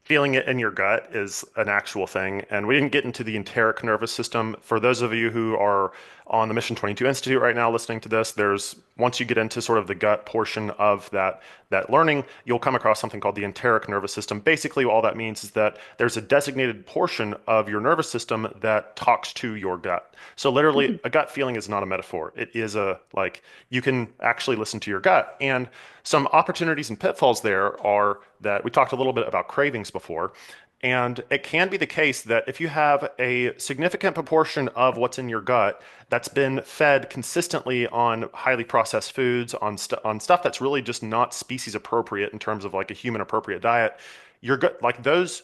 feeling it in your gut is an actual thing. And we didn't get into the enteric nervous system. For those of you who are on the Mission 22 Institute right now listening to this, there's once you get into sort of the gut portion of that learning, you'll come across something called the enteric nervous system. Basically, all that means is that there's a designated portion of your nervous system that talks to your gut. So literally, Mhm. a gut feeling is not a metaphor. It is a like you can actually listen to your gut. And some opportunities and pitfalls there are that we talked a little bit about cravings before. And it can be the case that if you have a significant proportion of what's in your gut that's been fed consistently on highly processed foods, on stuff that's really just not species appropriate in terms of like a human appropriate diet, your gut, like those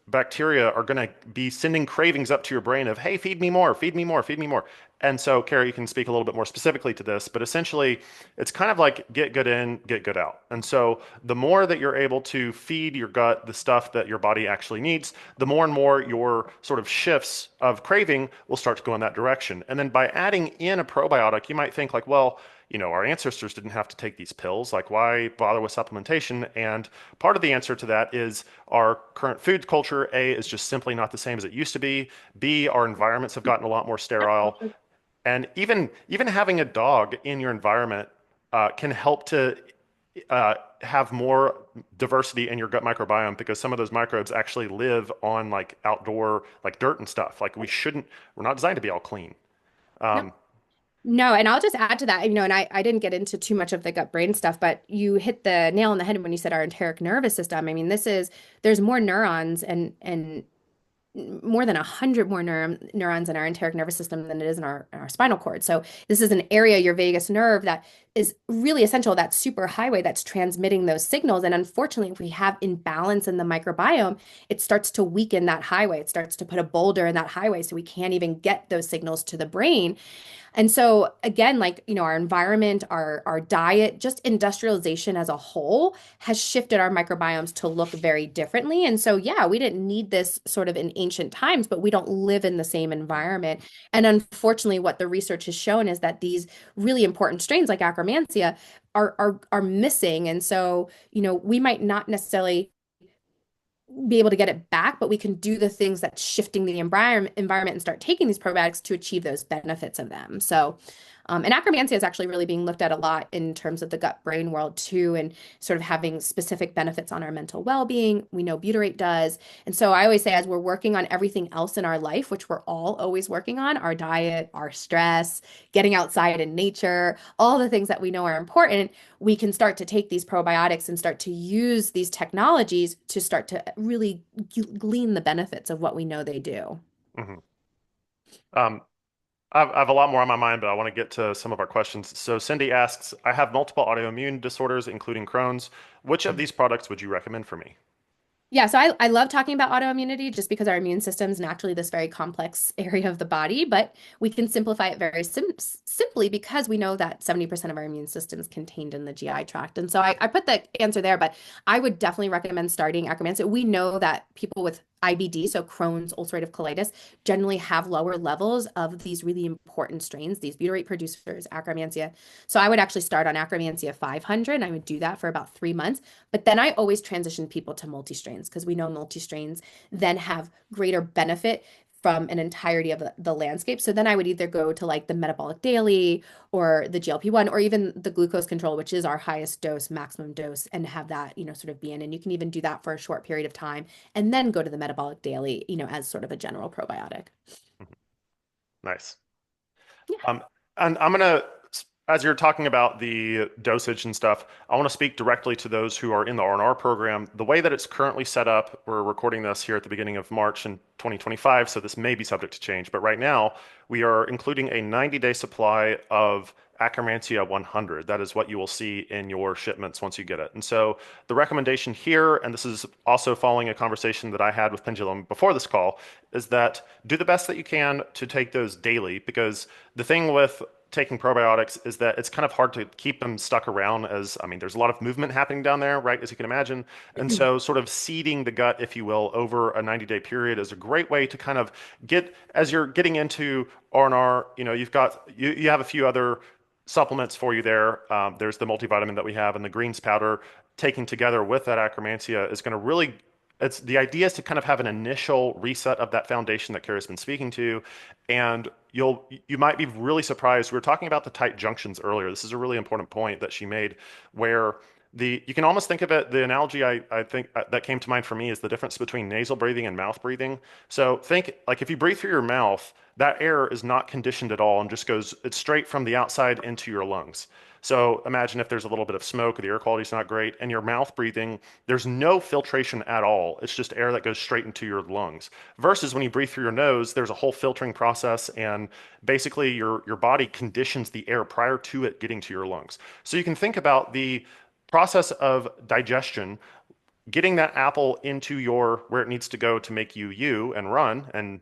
bacteria are going to be sending cravings up to your brain of, hey, feed me more, feed me more, feed me more. And so, Carrie, you can speak a little bit more specifically to this, but essentially, it's kind of like get good in, get good out. And so, the more that you're able to feed your gut the stuff that your body actually needs, the more and more your sort of shifts of craving will start to go in that direction. And then by adding in a probiotic, you might think like, well, our ancestors didn't have to take these pills. Like, why bother with supplementation? And part of the answer to that is our current food culture, A, is just simply not the same as it used to be. B, our environments have gotten a lot more sterile. And even having a dog in your environment can help to have more diversity in your gut microbiome because some of those microbes actually live on like outdoor like dirt and stuff. Like we're not designed to be all clean. Yep. Um, No, and I'll just add to that, and I didn't get into too much of the gut brain stuff, but you hit the nail on the head when you said our enteric nervous system. I mean, there's more neurons and more than 100 more neurons in our enteric nervous system than it is in our spinal cord. So this is an area, your vagus nerve, that is really essential, that super highway that's transmitting those signals. And unfortunately, if we have imbalance in the microbiome, it starts to weaken that highway. It starts to put a boulder in that highway, so we can't even get those signals to the brain. And so again, like, our environment, our diet, just industrialization as a whole has shifted our microbiomes to look very differently. And so yeah, we didn't need this sort of in ancient times, but we don't live in the same environment. And unfortunately, what the research has shown is that these really important strains like Akkermansia are missing. And so, we might not necessarily be able to get it back, but we can do the things that's shifting the environment and start taking these probiotics to achieve those benefits of them. So, and Akkermansia is actually really being looked at a lot in terms of the gut brain world too, and sort of having specific benefits on our mental well-being. We know butyrate does. And so I always say, as we're working on everything else in our life, which we're all always working on, our diet, our stress, getting outside in nature, all the things that we know are important, we can start to take these probiotics and start to use these technologies to start to really glean the benefits of what we know they do. Mhm. Um, I have a lot more on my mind, but I want to get to some of our questions. So Cindy asks, I have multiple autoimmune disorders, including Crohn's. Which of these products would you recommend for me? Yeah, so I love talking about autoimmunity just because our immune system is naturally this very complex area of the body, but we can simplify it very simply because we know that 70% of our immune system is contained in the GI tract. And so I put the answer there, but I would definitely recommend starting Akkermansia. We know that people with IBD, so Crohn's ulcerative colitis, generally have lower levels of these really important strains, these butyrate producers, Akkermansia. So I would actually start on Akkermansia 500, and I would do that for about 3 months. But then I always transition people to multi-strains because we know multi-strains then have greater benefit from an entirety of the landscape. So then I would either go to like the metabolic daily or the GLP-1 or even the glucose control, which is our highest dose, maximum dose, and have that, sort of be in. And you can even do that for a short period of time and then go to the metabolic daily, as sort of a general probiotic. Mhm. Nice. Yeah. Um, and I'm gonna, as you're talking about the dosage and stuff, I want to speak directly to those who are in the R&R program. The way that it's currently set up, we're recording this here at the beginning of March in 2025, so this may be subject to change. But right now, we are including a 90-day supply of Akkermansia 100. That is what you will see in your shipments once you get it. And so the recommendation here, and this is also following a conversation that I had with Pendulum before this call, is that do the best that you can to take those daily, because the thing with taking probiotics is that it's kind of hard to keep them stuck around, as I mean there's a lot of movement happening down there, right, as you can imagine. And so sort of seeding the gut, if you will, over a 90-day period is a great way to kind of get, as you're getting into R&R, you have a few other supplements for you there. There's the multivitamin that we have, and the greens powder taken together with that Akkermansia is going to really, it's the idea is to kind of have an initial reset of that foundation that Kara's been speaking to, and you might be really surprised. We were talking about the tight junctions earlier. This is a really important point that she made, where you can almost think of it, the analogy I think that came to mind for me is the difference between nasal breathing and mouth breathing. So think like if you breathe through your mouth, that air is not conditioned at all and just goes, it's straight from the outside into your lungs. So imagine if there's a little bit of smoke, the air quality is not great, and your mouth breathing, there's no filtration at all. It's just air that goes straight into your lungs. Versus when you breathe through your nose, there's a whole filtering process, and basically your body conditions the air prior to it getting to your lungs. So you can think about the process of digestion, getting that apple into your where it needs to go to make you and run and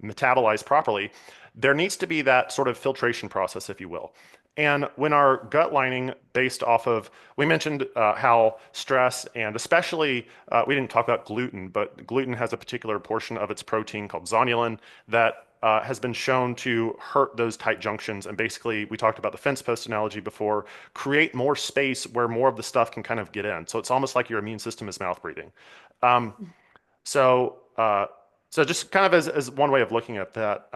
metabolize properly. There needs to be that sort of filtration process, if you will. And when our gut lining, based off of, we mentioned how stress, and especially, we didn't talk about gluten, but gluten has a particular portion of its protein called zonulin that has been shown to hurt those tight junctions. And basically, we talked about the fence post analogy before, create more space where more of the stuff can kind of get in. So it's almost like your immune system is mouth breathing. Um, so, uh, so just kind of as one way of looking at that,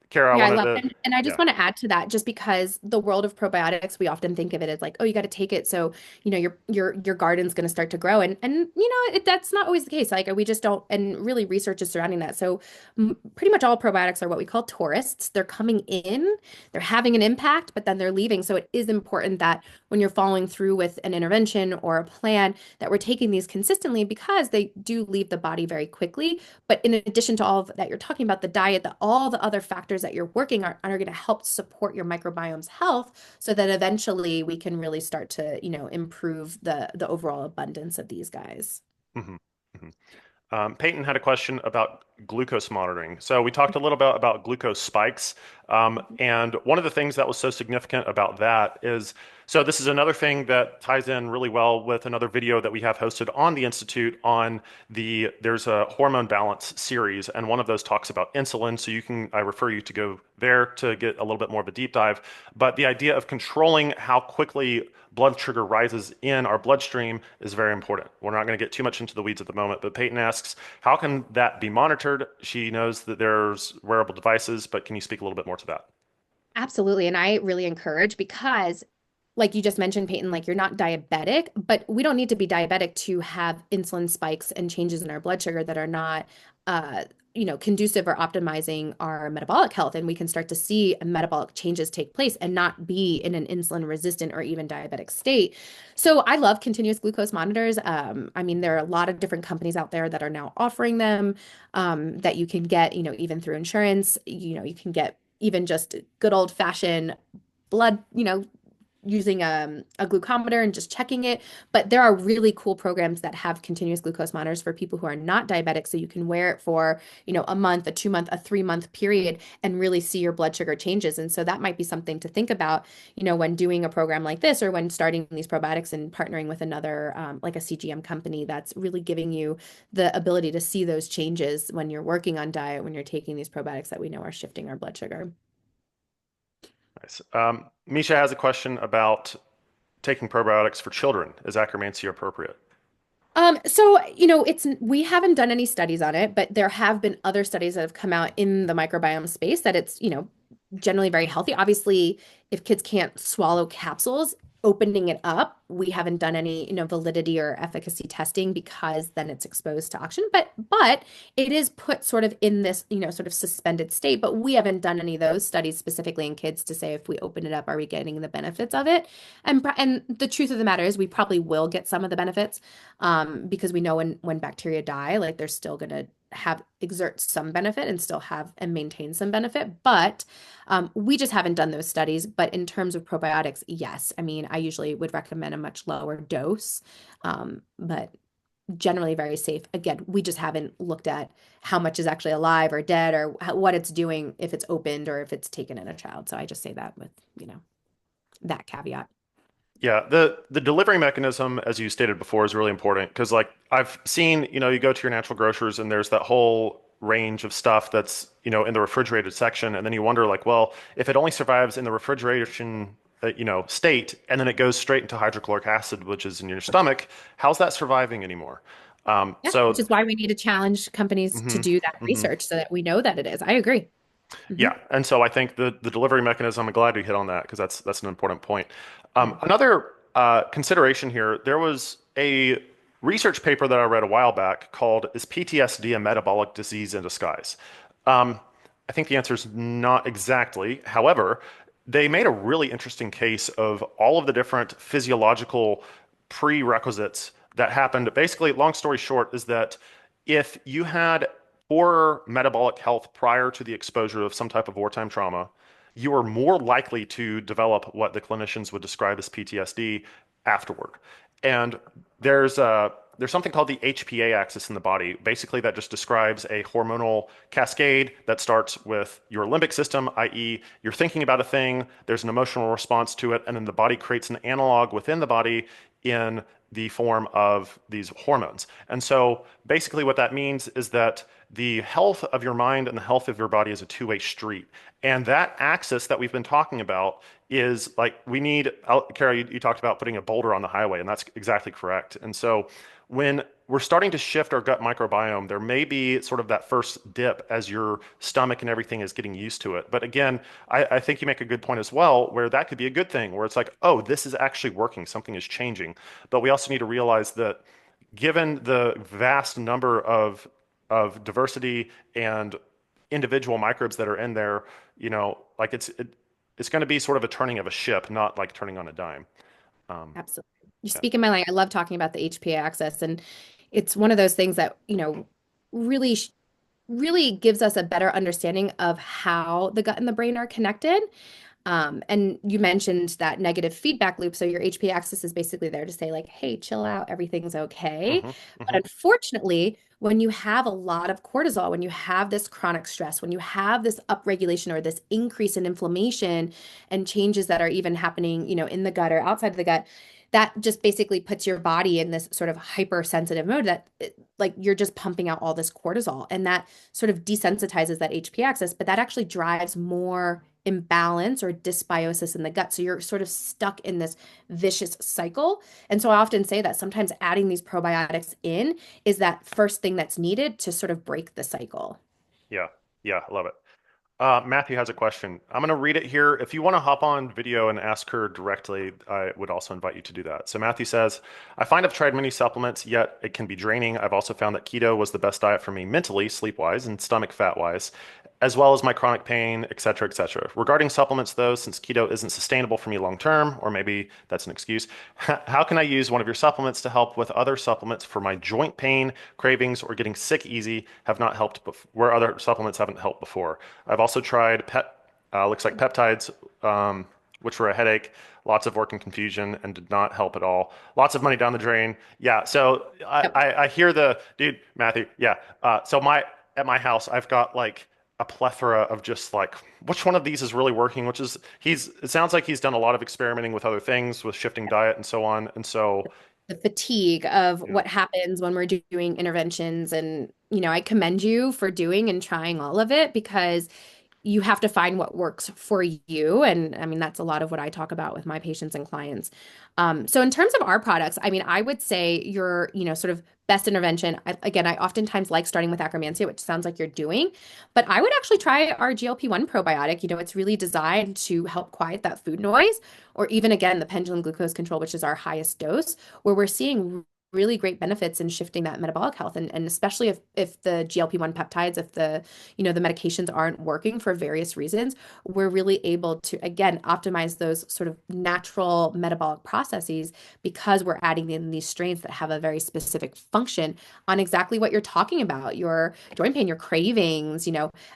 Kara, I Yeah, I wanted love to, it. And I just yeah. want to add to that, just because the world of probiotics, we often think of it as like, oh, you got to take it so, your garden's going to start to grow. And that's not always the case. Like we just don't, and really research is surrounding that. So pretty much all probiotics are what we call tourists. They're coming in, they're having an impact, but then they're leaving. So it is important that when you're following through with an intervention or a plan, that we're taking these consistently because they do leave the body very quickly. But in addition to all of that, you're talking about the diet, all the other factors factors that you're working on are going to help support your microbiome's health so that eventually we can really start to, improve the overall abundance of these guys. Hmm. Hmm. Peyton had a question about glucose monitoring. So we talked a little bit about glucose spikes. And one of the things that was so significant about that is, so this is another thing that ties in really well with another video that we have hosted on the Institute on there's a hormone balance series, and one of those talks about insulin. So I refer you to go there to get a little bit more of a deep dive. But the idea of controlling how quickly blood sugar rises in our bloodstream is very important. We're not going to get too much into the weeds at the moment, but Peyton asks, how can that be monitored? She knows that there's wearable devices, but can you speak a little bit more to that? Absolutely. And I really encourage because, like you just mentioned, Peyton, like you're not diabetic, but we don't need to be diabetic to have insulin spikes and changes in our blood sugar that are not, uh, conducive or optimizing our metabolic health. And we can start to see metabolic changes take place and not be in an insulin resistant or even diabetic state. So I love continuous glucose monitors. I mean, there are a lot of different companies out there that are now offering them that you can get, even through insurance. You can get even just good old fashioned blood, using a glucometer and just checking it. But there are really cool programs that have continuous glucose monitors for people who are not diabetic. So you can wear it for, a month, a 2 month, a 3 month period and really see your blood sugar changes. And so that might be something to think about, when doing a program like this or when starting these probiotics and partnering with another, like a CGM company that's really giving you the ability to see those changes when you're working on diet, when you're taking these probiotics that we know are shifting our blood sugar. Nice. Misha has a question about taking probiotics for children. Is acromancy appropriate? So, we haven't done any studies on it, but there have been other studies that have come out in the microbiome space that it's, generally very healthy. Obviously, if kids can't swallow capsules, opening it up, we haven't done any, validity or efficacy testing because then it's exposed to oxygen. But it is put sort of in this, sort of suspended state. But we haven't done any of those studies specifically in kids to say if we open it up, are we getting the benefits of it? And the truth of the matter is we probably will get some of the benefits because we know when bacteria die, like they're still gonna have exert some benefit and still have and maintain some benefit. But we just haven't done those studies. But in terms of probiotics, yes. I mean, I usually would recommend a much lower dose, but generally very safe. Again, we just haven't looked at how much is actually alive or dead or what it's doing if it's opened or if it's taken in a child. So I just say that with, that caveat. Yeah, the delivery mechanism, as you stated before, is really important because, like, I've seen, you go to your natural grocers and there's that whole range of stuff that's, in the refrigerated section, and then you wonder, like, well, if it only survives in the refrigeration, state, and then it goes straight into hydrochloric acid, which is in your stomach, how's that surviving anymore? Yeah, which is why we need to challenge companies to Mhm, do that mhm. research so that we know that it is. I agree. Hmm. Yeah, and so I think the delivery mechanism. I'm glad you hit on that because that's an important point. Yeah. Another consideration here. There was a research paper that I read a while back called "Is PTSD a metabolic disease in disguise?" Um, I think the answer is not exactly. However, they made a really interesting case of all of the different physiological prerequisites that happened. Basically, long story short, is that if you had poor metabolic health prior to the exposure of some type of wartime trauma, you are more likely to develop what the clinicians would describe as PTSD afterward. And there's something called the HPA axis in the body. Basically, that just describes a hormonal cascade that starts with your limbic system, i.e., you're thinking about a thing, there's an emotional response to it, and then the body creates an analog within the body in the form of these hormones. And so basically what that means is that the health of your mind and the health of your body is a two-way street. And that axis that we've been talking about is like we need, Kara, you talked about putting a boulder on the highway, and that's exactly correct. And so when we're starting to shift our gut microbiome, there may be sort of that first dip as your stomach and everything is getting used to it. But again, I think you make a good point as well, where that could be a good thing, where it's like, oh, this is actually working, something is changing. But we also need to realize that given the vast number of diversity and individual microbes that are in there, like it's going to be sort of a turning of a ship, not like turning on a dime. Um, Absolutely. You yeah. speak in my language. I love talking about the HPA axis, and it's one of those things that, really really gives us a better understanding of how the gut and the brain are connected. And you mentioned that negative feedback loop. So your HPA axis is basically there to say, like, hey, chill out, everything's okay. Hmm. But Hmm. unfortunately, when you have a lot of cortisol, when you have this chronic stress, when you have this upregulation or this increase in inflammation and changes that are even happening, in the gut or outside of the gut, that just basically puts your body in this sort of hypersensitive mode that like you're just pumping out all this cortisol and that sort of desensitizes that HP axis, but that actually drives more imbalance or dysbiosis in the gut. So you're sort of stuck in this vicious cycle. And so I often say that sometimes adding these probiotics in is that first thing that's needed to sort of break the cycle. Yeah, yeah, I love it. Matthew has a question. I'm going to read it here. If you want to hop on video and ask her directly, I would also invite you to do that. So Matthew says, I find I've tried many supplements, yet it can be draining. I've also found that keto was the best diet for me mentally, sleep-wise, and stomach fat-wise, as well as my chronic pain, etc., etc. Regarding supplements, though, since keto isn't sustainable for me long term, or maybe that's an excuse, how can I use one of your supplements to help with other supplements for my joint pain, cravings, or getting sick easy have not helped where other supplements haven't helped before? I've also tried looks like peptides, which were a headache, lots of work and confusion, and did not help at all. Lots of money down the drain. Yeah, so Yep. I hear the dude, Matthew. Yeah, so my at my house, I've got like a plethora of just like which one of these is really working. Which is he's. It sounds like he's done a lot of experimenting with other things, with shifting diet and so on. And so, The fatigue of yeah, what happens when we're doing interventions. And, I commend you for doing and trying all of it because you have to find what works for you. And I mean, that's a lot of what I talk about with my patients and clients. So in terms of our products, I mean, I would say your, sort of best intervention. Again, I oftentimes like starting with Akkermansia, which sounds like you're doing, but I would actually try our GLP-1 probiotic. It's really designed to help quiet that food noise, or even again, the pendulum glucose control, which is our highest dose, where we're seeing really great benefits in shifting that metabolic health. And especially if the GLP-1 peptides, if the medications aren't working for various reasons, we're really able to, again, optimize those sort of natural metabolic processes because we're adding in these strains that have a very specific function on exactly what you're talking about, your joint pain, your cravings,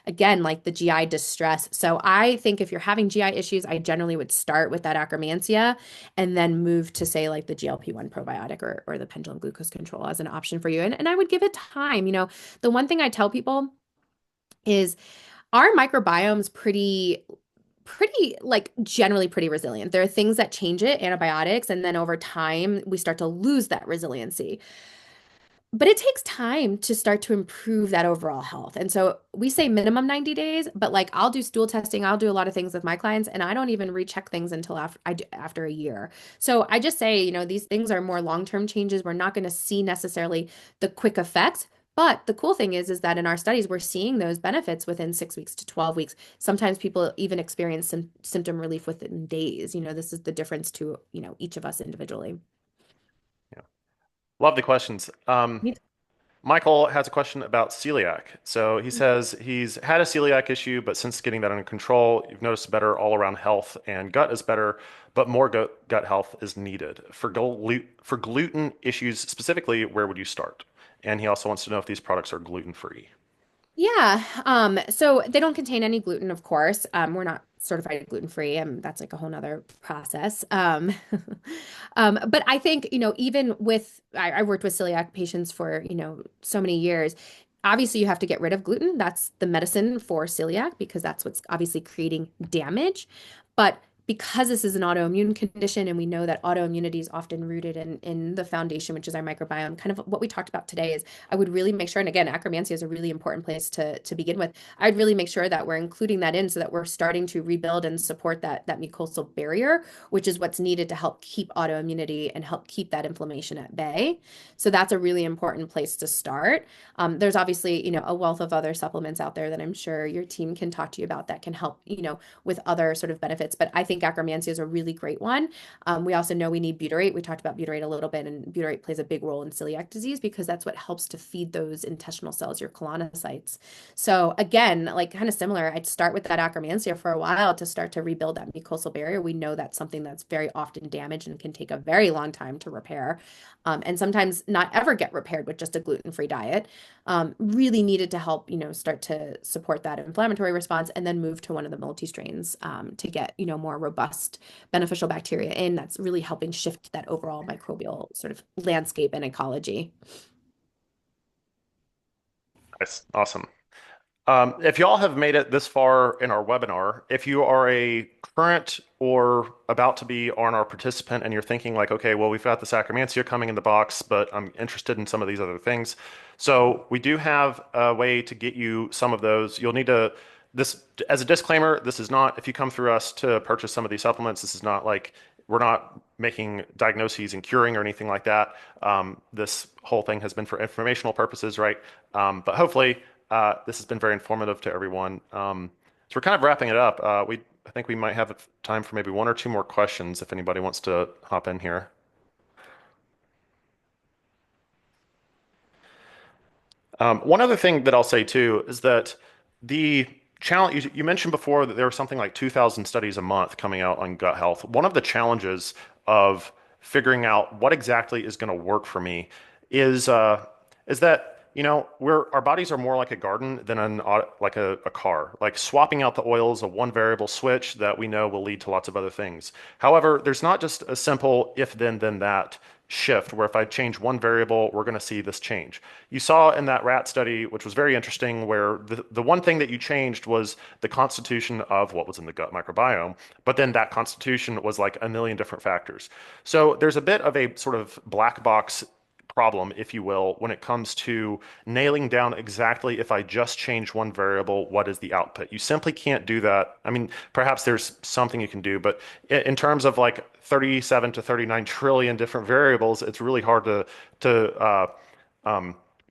again, like the GI distress. So I think if you're having GI issues, I generally would start with that Akkermansia and then move to say like the GLP-1 probiotic or the pendulum glucose control as an option for you. And I would give it time. The one thing I tell people is our microbiome's pretty like generally pretty resilient. There are things that change it, antibiotics, and then over time we start to lose that resiliency. But it takes time to start to improve that overall health. And so we say minimum 90 days, but like I'll do stool testing, I'll do a lot of things with my clients, and I don't even recheck things until after a year. So I just say, these things are more long-term changes. We're not going to see necessarily the quick effects. But the cool thing is that in our studies, we're seeing those benefits within 6 weeks to 12 weeks. Sometimes people even experience symptom relief within days. This is the difference to, each of us individually. yeah. Love the questions. Michael has a question about celiac. So he says he's had a celiac issue, but since getting that under control, you've noticed better all-around health and gut is better, but more gut health is needed. For gluten issues specifically, where would you start? And he also wants to know if these products are gluten-free. Yeah. So they don't contain any gluten, of course. We're not certified gluten-free, and that's like a whole nother process. But I think, even with I worked with celiac patients for, so many years. Obviously, you have to get rid of gluten. That's the medicine for celiac because that's what's obviously creating damage. But because this is an autoimmune condition, and we know that autoimmunity is often rooted in the foundation, which is our microbiome, kind of what we talked about today is I would really make sure, and again, Akkermansia is a really important place to begin with. I'd really make sure that we're including that in so that we're starting to rebuild and support that mucosal barrier, which is what's needed to help keep autoimmunity and help keep that inflammation at bay. So that's a really important place to start. There's obviously, a wealth of other supplements out there that I'm sure your team can talk to you about that can help, with other sort of benefits. But I think think akkermansia is a really great one. We also know we need butyrate. We talked about butyrate a little bit, and butyrate plays a big role in celiac disease because that's what helps to feed those intestinal cells, your colonocytes. So again, like kind of similar, I'd start with that akkermansia for a while to start to rebuild that mucosal barrier. We know that's something that's very often damaged and can take a very long time to repair, and sometimes not ever get repaired with just a gluten-free diet. Really needed to help, start to support that inflammatory response and then move to one of the multi-strains to get, more robust beneficial bacteria in that's really helping shift that overall microbial sort of landscape and ecology. Nice. Awesome. If y'all have made it this far in our webinar, if you are a current or about to be R&R participant and you're thinking like, okay, well, we've got this Akkermansia coming in the box, but I'm interested in some of these other things. So we do have a way to get you some of those. You'll need to, this, as a disclaimer, this is not, if you come through us to purchase some of these supplements, this is not like, we're not making diagnoses and curing or anything like that. This whole thing has been for informational purposes, right? But hopefully, this has been very informative to everyone. So we're kind of wrapping it up. I think we might have time for maybe one or two more questions if anybody wants to hop in here. One other thing that I'll say too is that the challenge you mentioned before that there were something like 2,000 studies a month coming out on gut health. One of the challenges of figuring out what exactly is going to work for me is that our bodies are more like a garden than like a car. Like swapping out the oil is a one variable switch that we know will lead to lots of other things. However, there's not just a simple if then that shift where if I change one variable, we're going to see this change. You saw in that rat study, which was very interesting, where the one thing that you changed was the constitution of what was in the gut microbiome, but then that constitution was like a million different factors. So there's a bit of a sort of black box problem, if you will, when it comes to nailing down exactly if I just change one variable, what is the output? You simply can't do that. I mean, perhaps there's something you can do, but in terms of like 37 to 39 trillion different variables, it's really hard to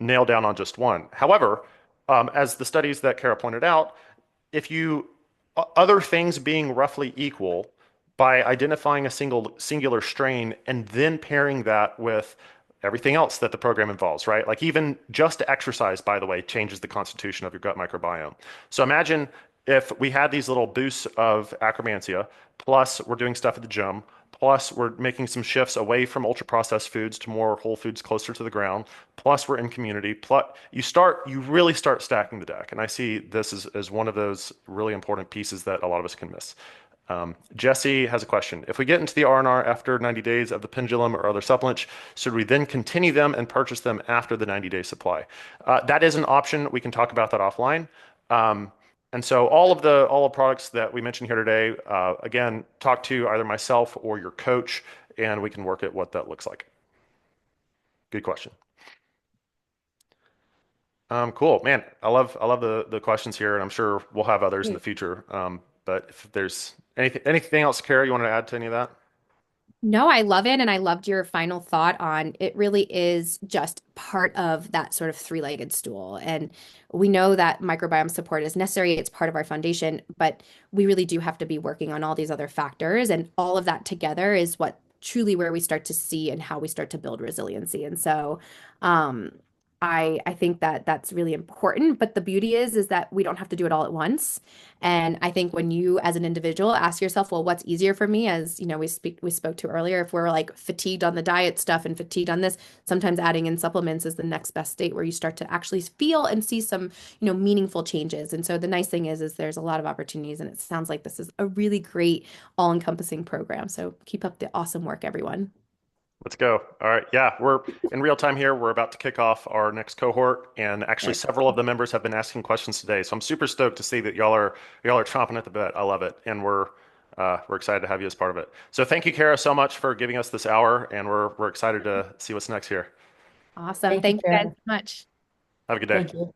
nail down on just one. However, as the studies that Kara pointed out, if you other things being roughly equal by identifying a singular strain and then pairing that with everything else that the program involves, right? Like even just exercise, by the way, changes the constitution of your gut microbiome. So imagine if we had these little boosts of akkermansia, plus we're doing stuff at the gym, plus we're making some shifts away from ultra processed foods to more whole foods closer to the ground, plus we're in community, plus you really start stacking the deck. And I see this as one of those really important pieces that a lot of us can miss. Jesse has a question. If we get into the R&R after 90 days of the pendulum or other supplements, should we then continue them and purchase them after the 90-day supply? That is an option. We can talk about that offline. And so all of the products that we mentioned here today, again, talk to either myself or your coach, and we can work at what that looks like. Good question. Cool, man. I love the questions here, and I'm sure we'll have others in the future. But if there's anything else, Kara, you want to add to any of that? No, I love it. And I loved your final thought on it really is just part of that sort of three-legged stool. And we know that microbiome support is necessary. It's part of our foundation, but we really do have to be working on all these other factors. And all of that together is what truly where we start to see and how we start to build resiliency. And so, um, I think that that's really important, but the beauty is that we don't have to do it all at once. And I think when you as an individual ask yourself, well, what's easier for me? As we spoke to earlier, if we're like fatigued on the diet stuff and fatigued on this, sometimes adding in supplements is the next best state where you start to actually feel and see some, meaningful changes. And so the nice thing is there's a lot of opportunities, and it sounds like this is a really great all-encompassing program. So keep up the awesome work, everyone. Let's go. All right. Yeah, we're in real time here. We're about to kick off our next cohort, and actually several of the members have been asking questions today. So I'm super stoked to see that y'all are chomping at the bit. I love it, and we're excited to have you as part of it. So thank you, Kara, so much for giving us this hour, and we're excited to see what's next here. Awesome. Thank you, Thank you guys Karen. so much. Have a good day. Thank you.